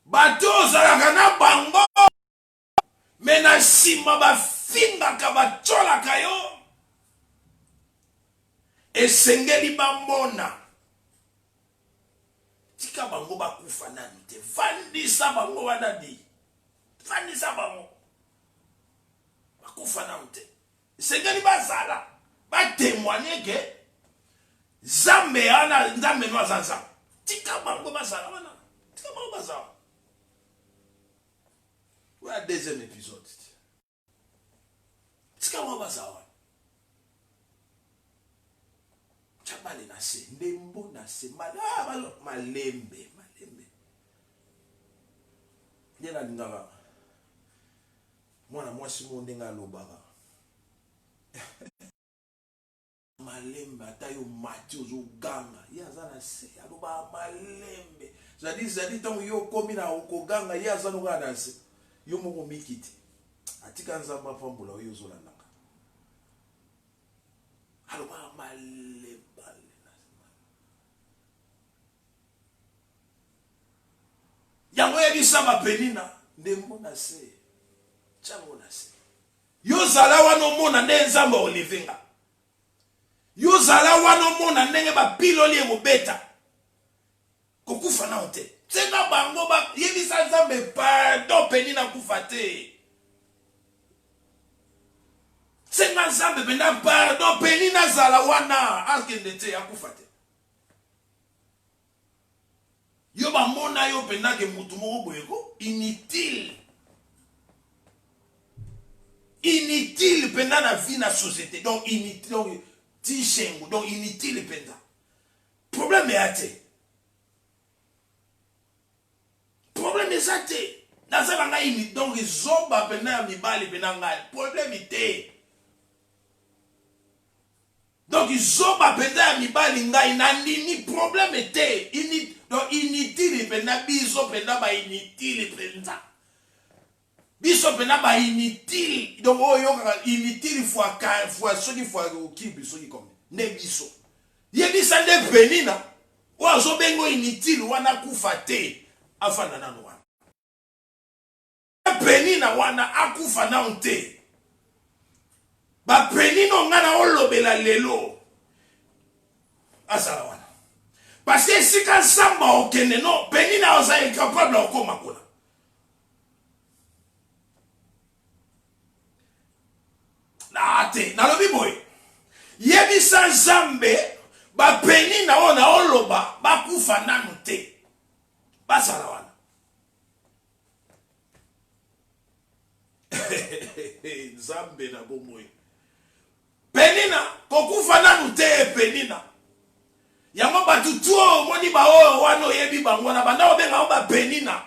bato zalaka na bango mena sima bafingaka bacholaka yo esengeli bamona tika bango bakufa nani te vandisa bango wana di vandisa bango bakufa nani te esengeli bazala batémoigner que Zambe ana nzambe no azanza tika bango bazala wana tika bango bazala. Voilà deuxième épisode tika bango bazala chabale na se ndembo na se malembe ndena ndingaka mwana mwasi mo ndenga lobaka malembe atayo mati ozoganga ye aza na se aloba malembe zadi ntango yo komi na okoganga ye aza noka na se yo moko mikiti atika nzambe apambola oyo ozolandanga aloba malembe yango yebisa bapenina ndembo na se chango na se yo zala wana omona nde nzambe olivinga yo zala wana omona ndenge bapiloli ekobeta kokufa nao te tsenga bango yebisa nzambe pardon peni na kufa te tsenga nzambe pena pardon peni na zala wana akende te akufa te yo bamona yo pena ke mutu moko boyeko inutile pena na vie na société donc inutile donc tishengu donc inutile pena problème yate problème ezate nazala nga ini donc zoba pena ya mibali pena ngai problème ite donc zoba pena ya mibali ngai na nini problème ite donc inutile pena biso pena ba inutile pena Biso pena ba inutile. Donc inutile fois soki fois kibi soki comme. Ne biso. Yebisa nde penina. Wazo bengo inutile wana kufa te. Afana nanu wana. Penina wana akufa na te. Ba penino ngana olobela lelo. Asala wana. Parce que si quand samba okene no, penina oza incapable okoma kuna. Na te, na lobi boy. Yebi san zambe, ba penina ona oloba, ba kufa nanu te. Basala wana. Zambe na bomoy. Penina, kokufa nanu te penina. Yango batu tuo moni ba o wano yebi bango na banda obenga ba penina.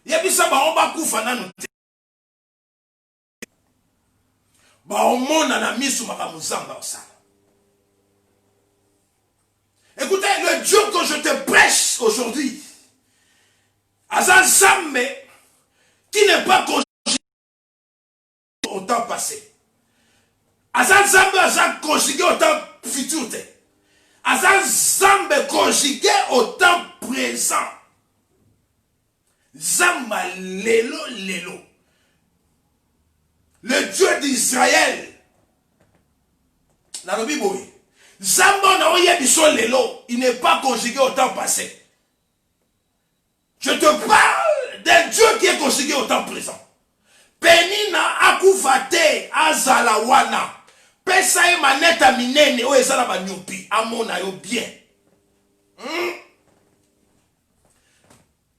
Yebi sa ba ba kufa nanu te. Ba omona na misu makamuzamba osala. Écoutez, le Dieu que je te prêche aujourd'hui, Azan Zambe, qui n'est pas conjugué au temps passé. Azan Zambe a conjugué au temps futur. Azan Zambe conjugué au temps présent. Zamba lelo lelo. Le Dieu d'Israël. Dans le Bible, Zamba na oye biso lelo. Il n'est pas conjugué au temps passé. Je te parle d'un Dieu qui est conjugué au temps présent. Penina akufate azalawana. Pesa e maneta minene o ezala ba nyopi amona yo bien.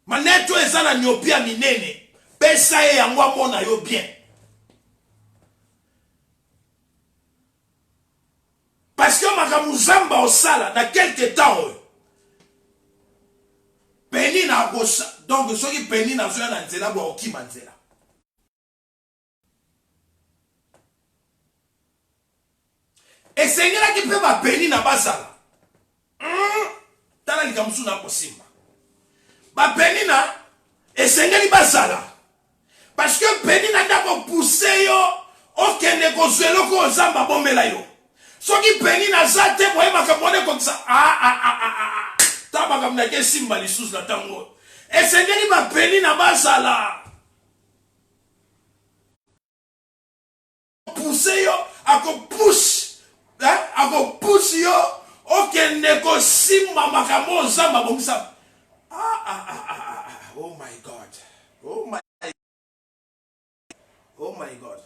Maneto ezala nyopi a minene. Pesa e yango amona yo bien. Parce que makamuzamba osala na quelque temps. Penina akosa. Donc ceux qui penina zo na nzela bo okima nzela. Et Seigneur qui peut ma penina basala. Tala likamusu na kosimba. Ba penina et Seigneur li basala. Parce que penina ndako pousser yo okende ko zwelo ko zamba bomela yo. Soki penina zate boye makamone comme ça. Taba kamna ke simba li sous la tango. Et Seigneur li ba penina basala. Pousser yo ako push. Ako push yo okende ko simba makamo zamba bomisa. Oh my God. Oh my God.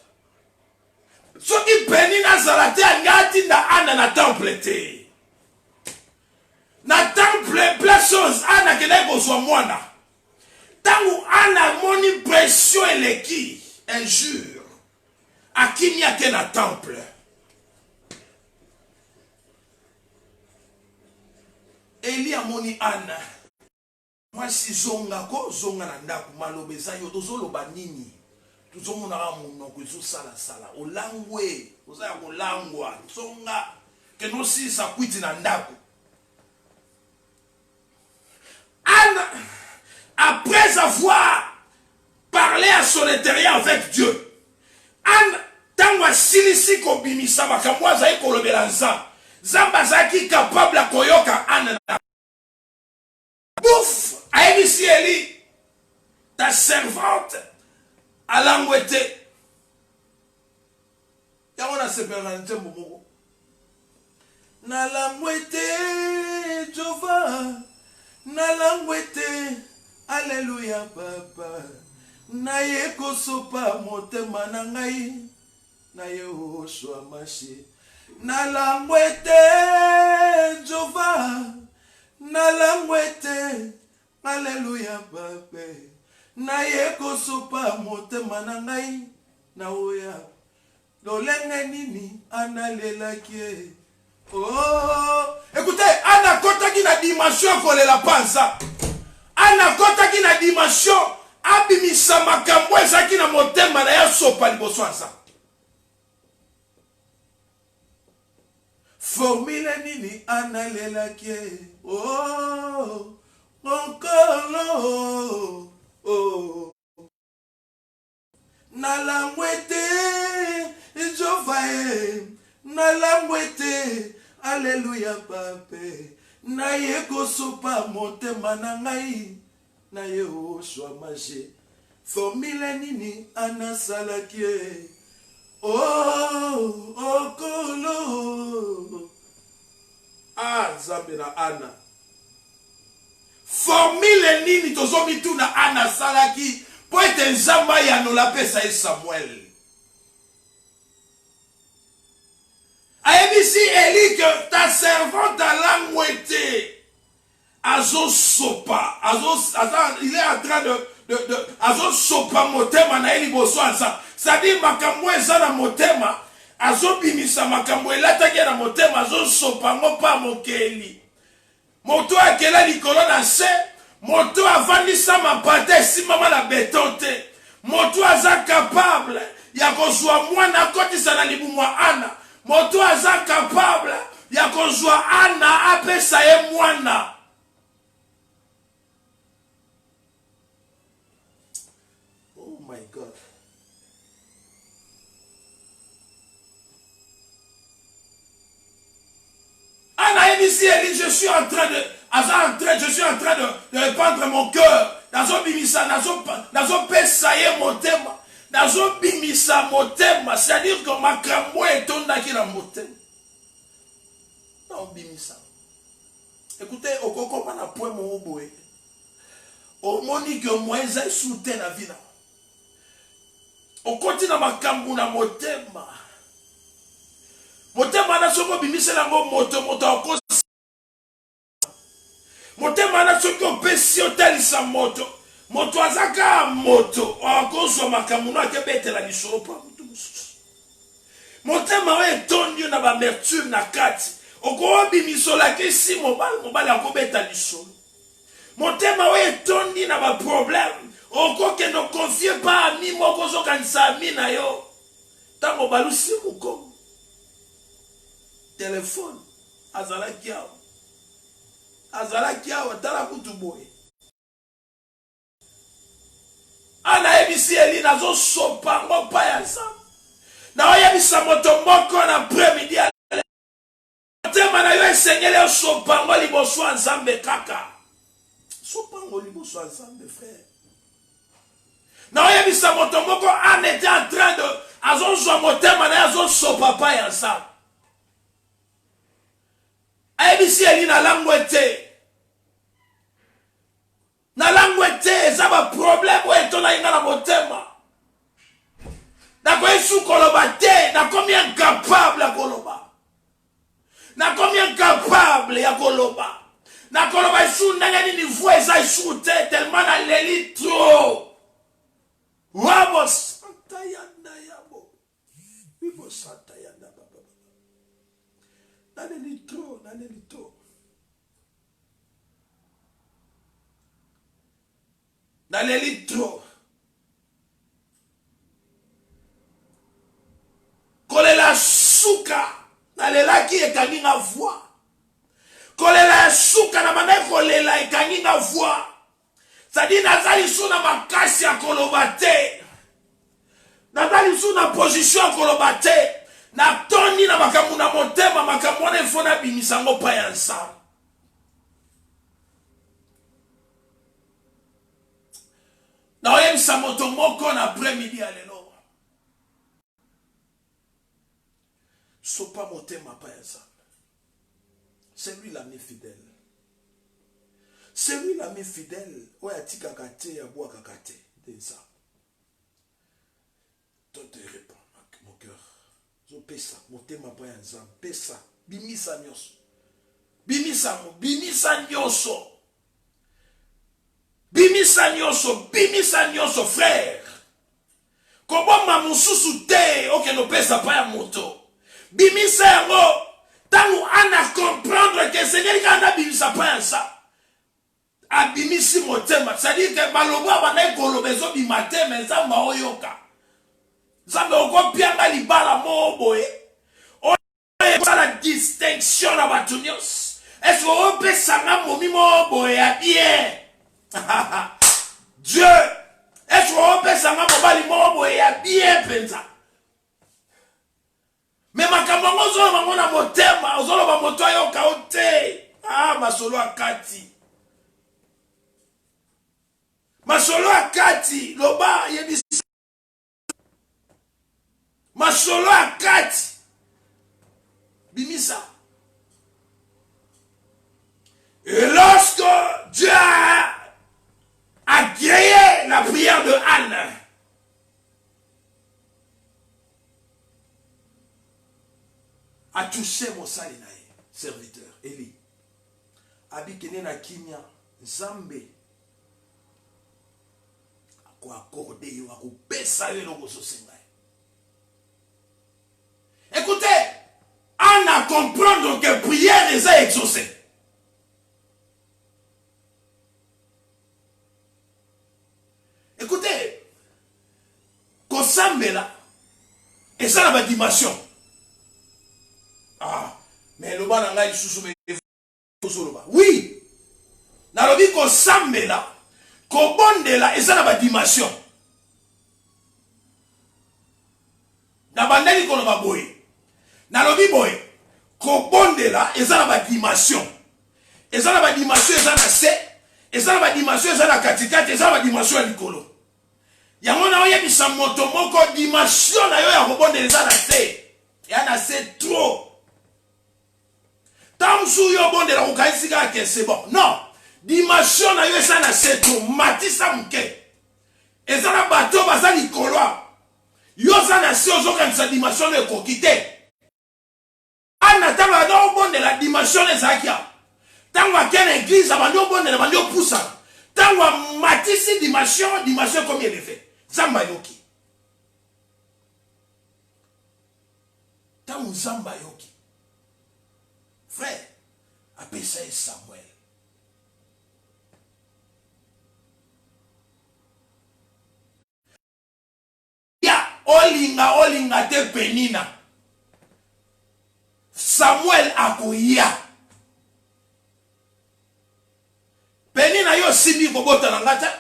Soki penina zalate ngati na ana na temple te. Na temple places ana kene ko so mwana. Tangu ana moni pression eleki injure. Akinya ke na temple. Eli amoni ana. Mwasi zonga ko zonga na ndaku malobeza yo tozoloba nini? Tuzomona ka munoko ezosala sala. Olangwe, ozaya kolangwa. Zonga ke no sisa kwiti na ndaku. Anne, après avoir parlé à son intérieur avec Dieu, Anne, tangwa silisi kobimisa makambo azali kolobela nzambe. Zamba zaki capable à koyoka Anne. Bouf, aïbisi Eli, ta servante, à l'angouete. Y'a se perd en na langouete, Jova, na langouete, alléluia papa. Na ye kosopa motema na ngai, na ye oshwa mashi. Na langwete Jova, na langwete, alléluia pape. Na yeko sopa motema na ngai, na oya. Lolenge nini analela kie. Oh, écoutez, ana kota ki na dimension kolela panza. Ana kota ki na dimension abimisa makambo ezaki na motema na ya sopa liboso anza. Formule nini analela kie. Oh, mokolo oh. Nalangwete Jovae Nalangwete Alléluia pape Naye kosopa motema na ngai Naye oshwa maje Formule nini anasalaki oh okolo ah Nzambe na ana formule nini tozomi tu na ana salaki po ete Nzamba ya no la pesa e Samuel ayebisi Eli que ta servante a langwete azo sopa il est en train de azo sopa motema na eli boso ansa c'est-à-dire makambo eza na motema azo bimisa makambo elataki na motema azo sopa ngo pa mokeli moto akela likolo na se moto avandisa mapata esimama na beton te moto aza capable ya kozwa mwana akotisa na libumwa ana moto aza capable ya kozwa ana apesa ye mwana oh my God ana ici je suis en train de répandre mon cœur nazo bimisa nazo pesa ye motema nazo bimisa motema c'est-à-dire que makambo etondaki na motema na bimisa écoutez okoko na point mo boye omoni que moïse soutient la vie na okoti na makambo na motema motema na soko bimisa na moto akosi motema na soki opesi otalisa moto azaka moto akozwa makambo na akebetela lisolo pa mutu mosusu motema oyo etondi na bamertume na kati okobimisolaaki esi mobali akobeta lisolo motema oyo etondi na baproblème okokende okonfie pa ami moko ozokanisa ami na yo ntango balusi mokongo telefone azalaki awa tala kutu boye ana ebisi Eli nazosopa ngo pa ya Nzambe na oyebisa moto moko na après-midi motema na yo esengeli osopa ngo liboso ya Nzambe kaka sopa ngo liboso ya Nzambe frère na oyebisa moto moko en était en train de azozwa motema na yo azosopa pa ya Nzambe ayebisi Eli na langwete eza baproblème oyo etona inga na motema nakoyesu koloba te nakomi incapable ya koloba nakomi incapable ya koloba nakoloba esu ndenge nini voix eza esu te tellement naleli trop wabo santa yanda yabo wibo santa yanda baba naleli trop naleli trop kolela suka nalelaki ekangi nga voix kolela suka na bana kolela ekangi nga voix c'est-à-dire nazali su na makasi ya koloba te nazali su na position ya koloba te natondi na makambo na motema makambo wana efo nabimisa ngo pa ya Nzambe na oyebisa moto moko na après-midi ya lelo sopa motema pa ya Nzambe c'est lui l'ami fidèle oyo atikaka te abwakaka te nde Nzambe toi te réponds mon cœur zopesa motema pa ya Nzambe pesa bimisa nyonso frère koboma mosusu te okende opesa pa ya moto bimisa yango ntango ana comprendre ke Seigneur kanda bimisa pa ya Nzambe abimisi motema c'est-à-dire que maloba bana ekoloba ezobima te me Nzambe oyoka Nzambe okopianga libala mo boye oyo la distinction na bato nyonso Est-ce qu'on peut s'en momimo boya bien? Dieu, est-ce qu'on peut s'en mobali boya bien pensa? Mais ma kamango zolo mamona motema, zolo ba moto yo kaote. Ah, masolo akati. Masolo akati, loba yebi. Masolo akati. Bimisa. Et lorsque Dieu a créé la prière de Anne, a touché mon salinaï, serviteur, Eli. Abikene na kinya, Nzambe. Ako accordé yo, ako pesa yo logo sosengai. Écoutez, on a comprendre que prière est exaucée. Écoutez, Kosambe là, et ça la dimension. Ah, mais le bas n'a oui, na lobi Kosambe là, Kobonde là, et ça la dimension. Na bandeli kono ba boy. Na lobi boy. Kobonde là, et ça la dimension. Et ça la dimension, et ça na se, et ça la dimension, et ça la katikati, et ça la dimension ya likolo. Yango na oye bisa moto moko dimension na yo ya kobonde eza na se. Ya na se trop. Tamsu yo bonde la kokaisika ke c'est bon. Non. Dimension na yo eza na se trop. Matisa mke. Eza na bato baza likolo. Yo za na se ozokanisa dimension yo kokite. Ana tango ado bonde la dimension eza kia. Tango akena église abando bonde la bando poussa. Tango matisi dimension combien de fait? Zamba yoki. Tango zamba yoki. Frère, appelle ça Samuel. Ya olinga te penina. Samuel akoya. Penina yo simbi kobota na ngata.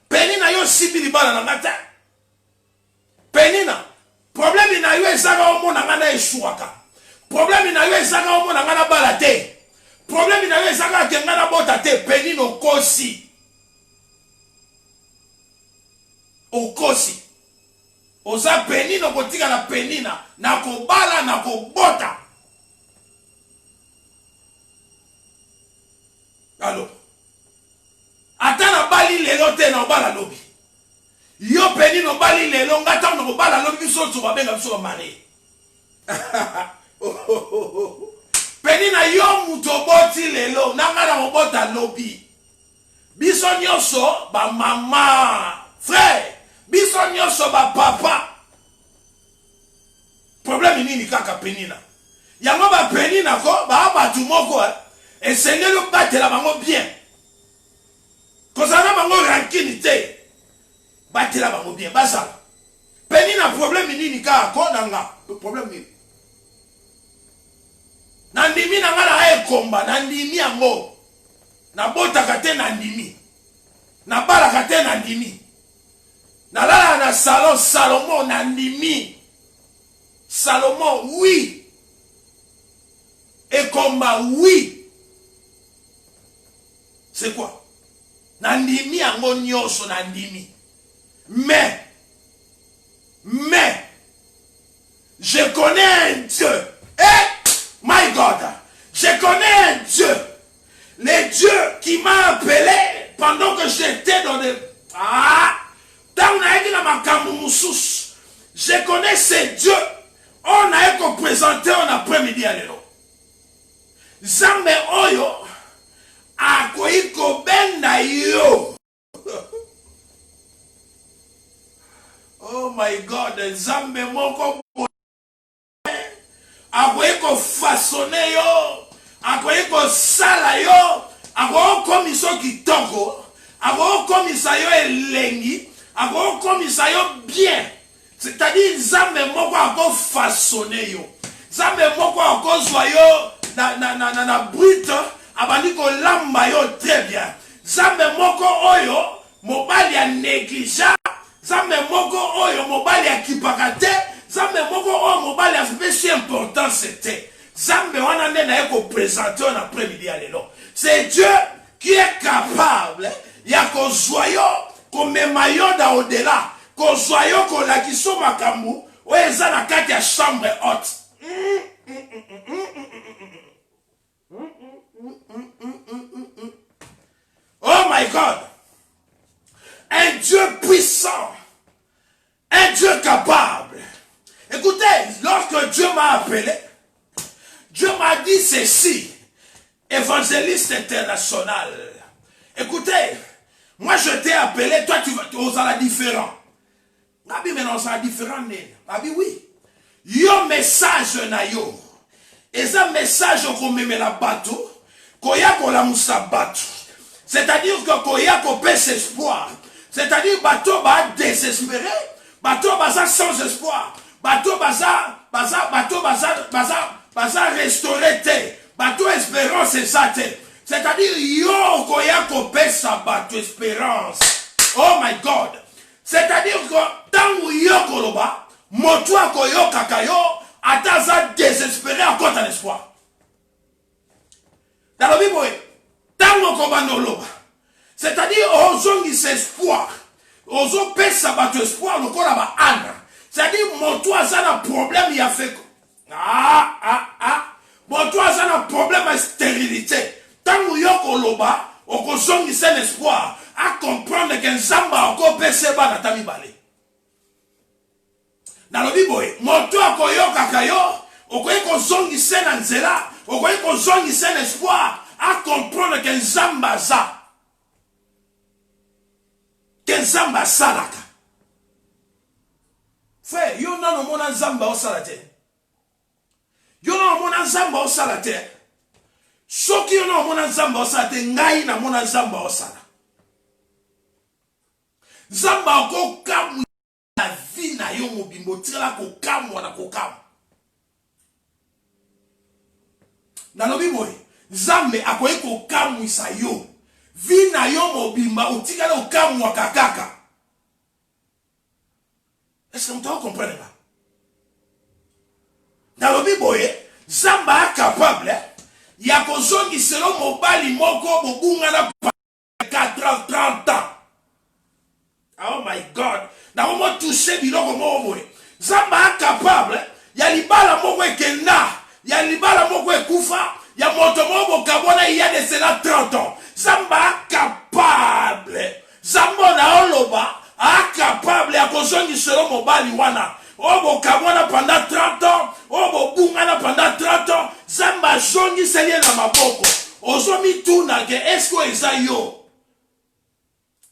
Penina yo simbi libala na ngata. Penina problème na yo ezaka omona ngana eshuaka. Problème na yo ezaka omona ngana bala te. Problème na yo ezaka ke ngana bota te. Penina okosi. Okosi. Oza penina kotika na penina na kobala na kobota. Alors, atana bali lelo te na bala lobi. Yo peni no bali lelo ngata no bala lobi biso to babenga biso mane. Peni na yo muto boti lelo na ngana mobota lobi. Biso nyoso ba mama, frère, biso nyoso ba papa. Problème nini kaka penina. Yango ba penina ko ba abatu moko et Seigneur le battre la bango bien. Quand ça n'a bango rankinité. Battre la bango bien. Basa. Peni na problème ni ka ko nanga. Problème ni. Nandimi na ngala e komba, nandimi yango. Na bota kate nandimi. Na bala kate nandimi. Na lala na salon Salomon nandimi. Salomon oui. Et combat oui. C'est quoi? Nandimi yango nyonso nandimi. Mais je connais un Dieu. Eh, my God, je connais un Dieu. Le Dieu qui m'a appelé pendant que j'étais dans des... Je connais ce Dieu. On a présenté en après-midi à l'élo. Zambe oyo akoiko benda yo. Oh my God, Zambe moko akoiko façonner yo, akoiko sala yo, akoiko komiso kitoko, akoiko komisa yo elengi, akoiko komisa yo bien. C'est-à-dire Zambe moko akoiko façonner yo. Zambe moko akozwa yo na brute abandi ko lamba yo très bien. Zambe moko oyo mobali ya négligent, zambe moko oyo mobali ya kipakate, zambe moko oyo mobali ya si important c'était. Zambe wana nde na ko présenter en après-midi à l'élo. C'est Dieu qui est capable ya ko joyo ko memayo da au-delà, ko joyo ko la kiso makambu o eza na kati ya chambre haute. Oh my God! Un Dieu puissant, un Dieu capable. Écoutez, lorsque Dieu m'a appelé, Dieu m'a dit ceci, évangéliste international. Écoutez, moi je t'ai appelé, toi tu vas aux la différent. Nabi mais non, c'est différent. Nabi oui. Yo message na yo. Et ça message qu'on me met la bateau, koya kola musa bateau. C'est-à-dire que koya ko pèse espoir. C'est-à-dire bateau ba désespéré, bateau baza sans espoir, bateau baza restauré te, bateau espérance c'est ça te. C'est-à-dire yo koya ko pèse bateau espérance. Oh my God. C'est-à-dire que tant yo koloba, moto koyo kakayo, ataza désespéré à cause d'un espoir. Dans la Bible, tant qu'on va nous c'est-à-dire, aux espoir, aux pèse bateau espoir, le corps là-bas, Anna. C'est-à-dire, mon toit, ça a un problème, il a fait. Mon toit, ça a un problème de stérilité. Tant que yoko loba, au caution qui c'est l'espoir, à comprendre qu'un zamba encore pèse ba na tami balé. Dans le Bible, mon toit, koyoka kayo, au caution qui c'est nanzela, au caution qui c'est l'espoir, à comprendre qu'un zamba ça. Zamba salaka. Frère, yo non mona zamba o salate. Yo non mona zamba o salate. Soki yo non mona zamba o salate, ngai na mona zamba o sala. Zamba ko kamu na vie na yo mobimbo tira ko kamu na ko kamu. Na lobi boy, zambe akoye ko kamu isa yo. Vina yo mobimba utikala ukamu wakakaka. Est-ce que vous comprenez pas? Dans le Bible, Zamba est capable, il y a besoin qui sera mobile moko bobunga na 30 ans. Oh my God. Dans le moment touché biloko moko. Zamba est capable, il y a libala moko ekenda, il y a libala moko ekufa, il y a moto moko kabona il y a de cela 30 ans. Zamba capable. Zamba na oloba a capable ya kozongi selo mobali wana. Obo kabona pendant 30 ans, obo bungana pendant 30 ans. Zamba zongi selie na maboko. Ozomi tuna ke esko eza yo.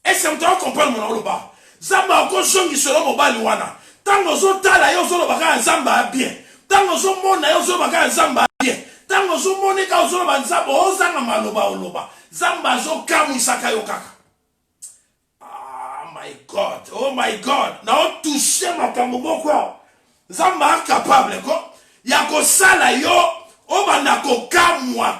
Est-ce que tu comprends mon oloba? Zamba kozongi selo mobali wana. Tango zotala yo zolo baka Zamba bien. Tango zo mona yo zolo baka Zamba bien. Tango zo monika zolo ba Zamba ozanga maloba oloba. Zamba zo kamu isaka yo kaka. My God, oh my God. Na o touché makambo moko. Zamba capable ko ya ko sala yo o bana ko kamwa.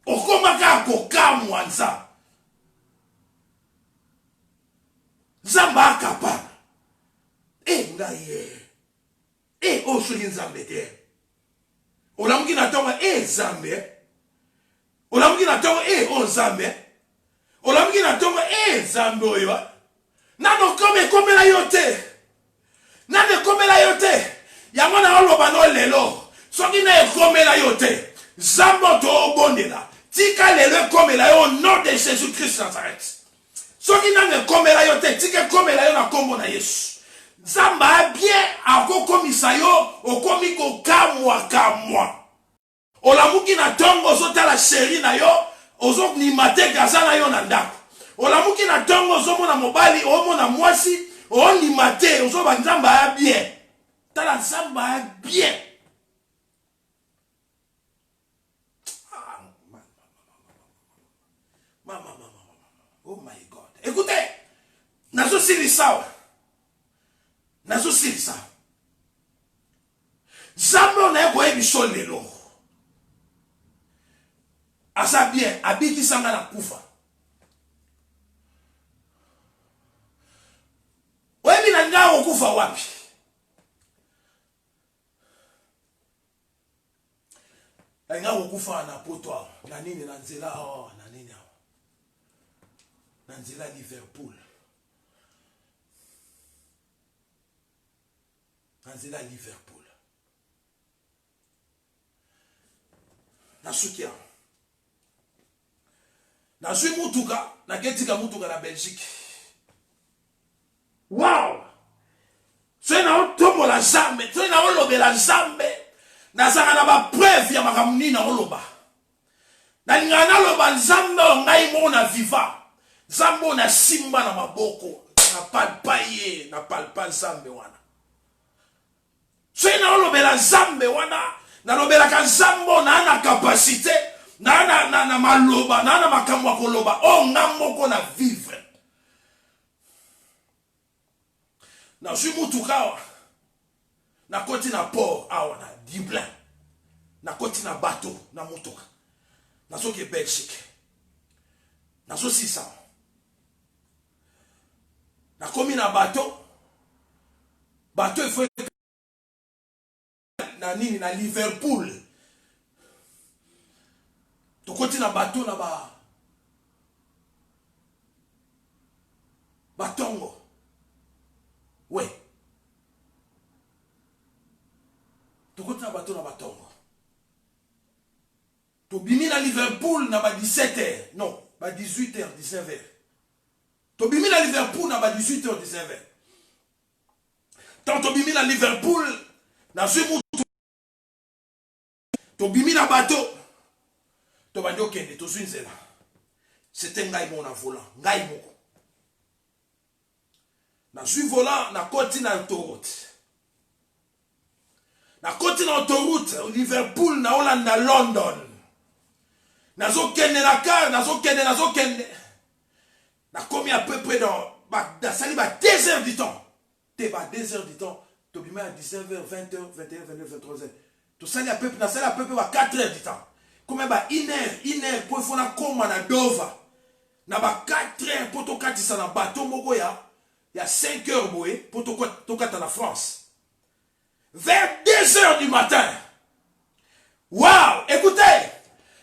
O koma ka ko kamwa nza. Zamba capable. Ngaye. O shuli nzambe te. Olamuki na tonga Zambe. Olamuki na tonga o Zambe. Olamuki na tonga Zambe oyo. Nano kome la yote. Nane kome la yote. Yango na oloba no lelo. Soki na kome la yote. Zambo to obondela. Tika lelo kome la yo au nom de Jésus-Christ Nazareth. Soki na kome la yote. Tika kome la yo na kombo na Yesu. Zamba bien ako komisa yo okomi ko kamwa. Olamuki na tongo zotala chéri na yo ozo ni mate gaza na yo na ndako. Olamuki na tongo ozo mona mobali omona mwasi o ni mate ozo ba Zamba bien. Tala Zamba bien. Oh my God. Écoutez, nazo sili ça. Zamba biso lelo. Asa bien, abiki sanga na kufa. Webi na nga okufa wapi? Nga okufa na poto na nini na nzela na nini awa. Na nzela Liverpool. Na nzela Liverpool. Na sukia. Na sui mutuka, na ketika mutuka na Belgique. Wow! So na otombo la jambe, so na olobe la jambe. Na zanga na ba preuve ya makamuni na oloba. Na linga na loba nzambe ngai mo na viva. Zambo na simba na maboko. Na palpa ye, na palpa nzambe wana. So na olobe la jambe wana. Na lobe la kanzambo na capacité. Na maloba, na makamwa koloba. O ngamoko na vivre. Na suis mutukawa. Na koti na port awa na Dublin. Na koti na bateau na mutuka. Na soki Belgique. Na so 600. Na komi na bateau. Bateau il faut na nini na Liverpool. To koti na bateau na batongo. Ouais. Tu côté na bateau na batongo. Tu bimi na Liverpool na ba 17h. Non, ba 18h, 19h. Tu bimi na Liverpool na ba 18h, 19h. Tant tu bimi na Liverpool na sumu. Tu bimi na bateau. Tu bandi okende to swinzela. C'était ngai mon volant, ngai moko. Na suis volant na côté na autoroute. Na côté na autoroute Liverpool na Hollande na London. Na zo kende na car, na zo kende. Na komi à peu près dans sali ba 2 heures du temps. Te ba 2 heures du temps, to bima à 19h, 20h, 21h, 22h, 23h. To sali à peu près 4 heures du temps. Comme ba 1 heure pour fona koma na Dover. Na ba 4 heures pour to katisa na bateau moko ya. Il y a 5 heures pour toka la France. Vers 2 heures du matin. Waouh! Écoutez!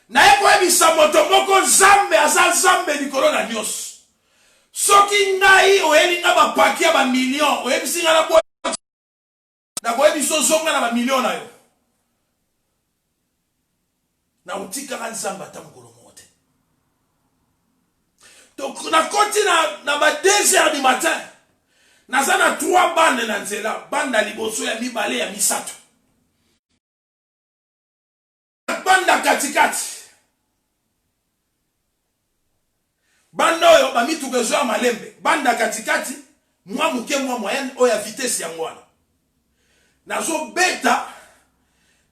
Na eko ebisa moto moko zambe aza zambe likolo na nyos. Soki ngai oyeli nga ba paki ya ba million, oyebisi nga na boy. Na boy biso zonga na ba million na yo. Na utika ka nzamba ta mokolo mote. Donc na koti na ba 2 heures du matin. Nazana 3 bandes na nzela, banda liboso ya mibale ya misato. Banda katikati. Banda oyo ba mitukezo ya malembe, banda katikati, mwa muke mwa moyenne oya vitesse ya ngwana. Nazo beta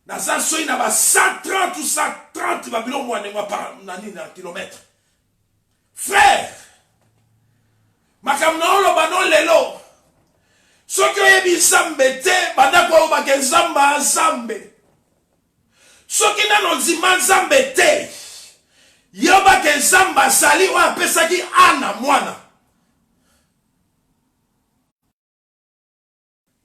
naza soi na ba 130 ou 130 ba bilo mwa ngwa par na kilomètre. Frère, makamna olo bano lelo. Soki oyebi nzambe te bandako oyobaka nzamba nzambe. Soki nano ndima nzambe te yobaka nzamba azali oyo apesaki ana mwana.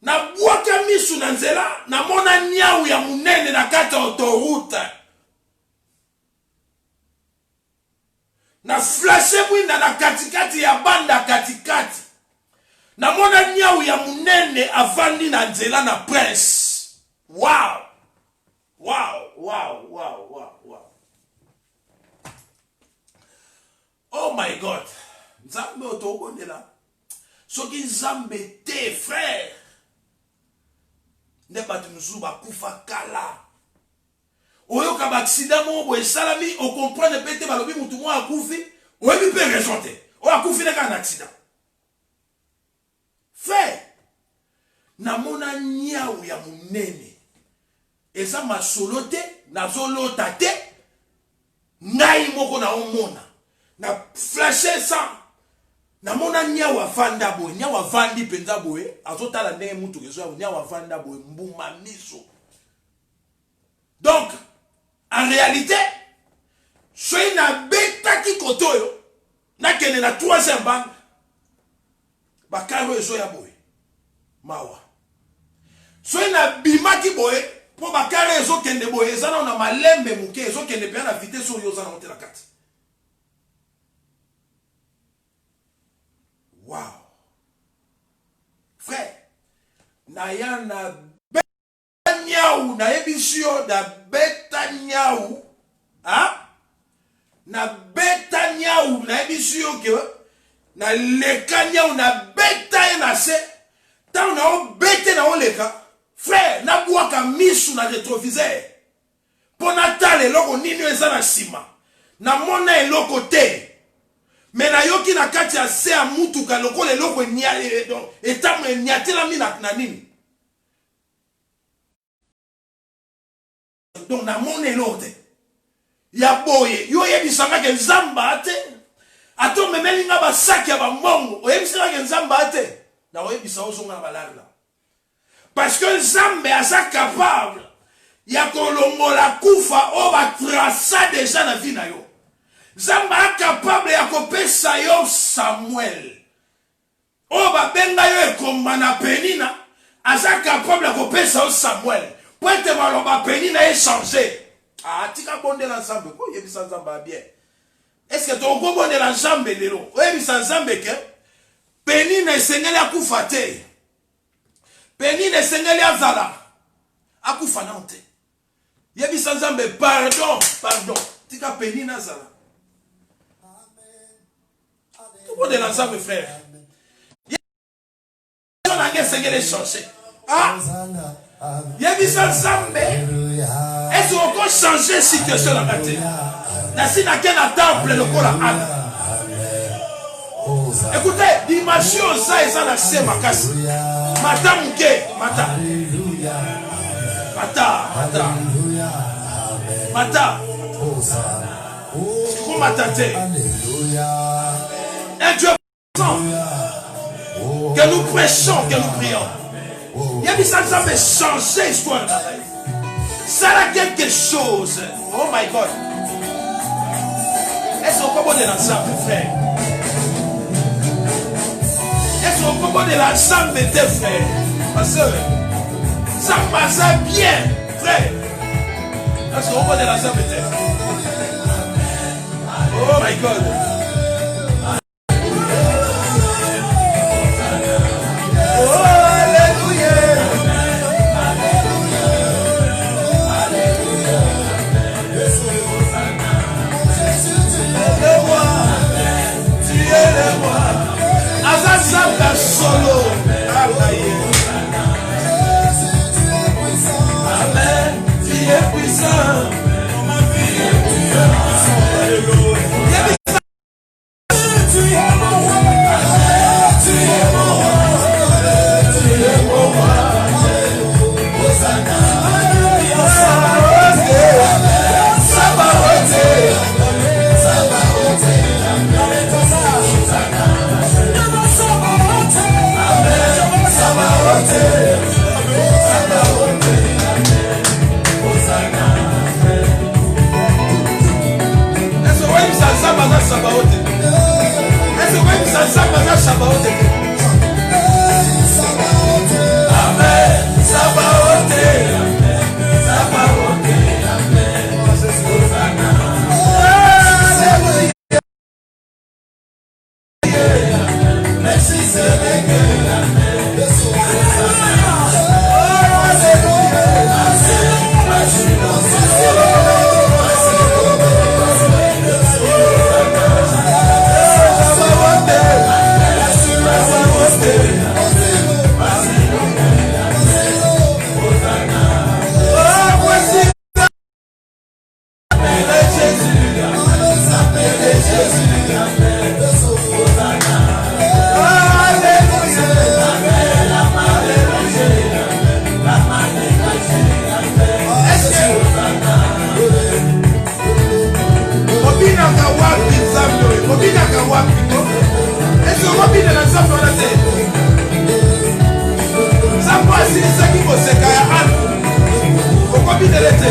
Nabwaka misu na nzela namona niau ya munene na kati ya autoroute. Na flashe mwinda na katikati ya banda katikati. Namona niau ya munene avandi na nzela na prince. Wow! Wow, wow, wow, wow, wow. Oh my God. Nzambe otobondela. Soki nzambe te frère. Ne batu nuzuba kufa kala. Oyoka ba accident mo bo salami o comprendre pete balobi mutu mo akufi, oyebi pe raison te. O akufi na ka accident. Frère, namona niau ya munene. Eza masolo te, nazolota te, ngai moko na omona. Na flashe sa, namona niau avanda boy, niau avandi penza boy, azotala ndenge mutu kezo, niau avanda boy, mbuma miso. réalité, soyez na beta qui kotoyo, na kene na troisième bande, bakaro ezo ya boye, mawa. Soyez na bima ki boye, pour bakaro ezo kende boye, ezana on a malembe mouke, ezo kende bien la vitesse sur yozana monte la carte. Wow. Frère, na ya na beta niaou, na ebisio da beta niaou, hein? Na beta niaou, na ebisio ke, na leka niaou, na beta e na se, ta na o bete na o leka, frère, na buaka misu na retroviseur, pona tale loko nini eza na sima, na mona eloko te, mais na yoki na kati ya se a mutuka loko le loko etamu enyatela mi na nini. Donc na mona eloko te. Ya boye, yo yebisanga ke nzamba ate, ato memeli nga basaki ya bamongo, oyebisanga ke nzamba ate, na oyebisa ozonga na balala. Parce que nzambe asa capable, ya kolongola kufa o ba trasa déjà na vie na yo. Zamba capable ya kopesa yo Samuel. O ba benga yo ekomba na Penina, asa capable ya kopesa yo Samuel. Pointe maloba Penina e changer. Ah, tika bonde la Nzambe, ko yebisa Nzamba bien. Est-ce que to bonde la Nzambe lelo? O yebisa Nzambe ke Penina esengeli akufa te. Penina esengeli azala akufa nante. Yebisa Nzambe pardon. Tika Penina azala. Tout le monde est ensemble, frère. On a essayé de changer. Ah, il y a mis ensemble. Est-ce qu'on peut changer la situation dans la terre? Dans la temple, le corps à écoutez, dimension ça et ça n'a pas makasi. Mata mouke, mata. Comment t'attends? Un Dieu puissant, que nous prêchons, que nous prions. Il y a des gens qui veulent changer l'histoire. Ça a quelque chose. Oh my God. Est-ce qu'on peut voir de l'ensemble, frère? Est-ce qu'on peut voir de l'ensemble de tes frères? Parce que ça passe bien, frère. Est-ce qu'on peut voir de l'ensemble de tes frères? Oh my God. Solo. Amen. Tu es puissant. Ma vie est puissant. Alléluia. Tu es mon roi. Tu es mon roi. Tu es mon roi. Hosanna. Sabaote. Sabaote. Nzambe asilisaki koseka ya anu okobinelete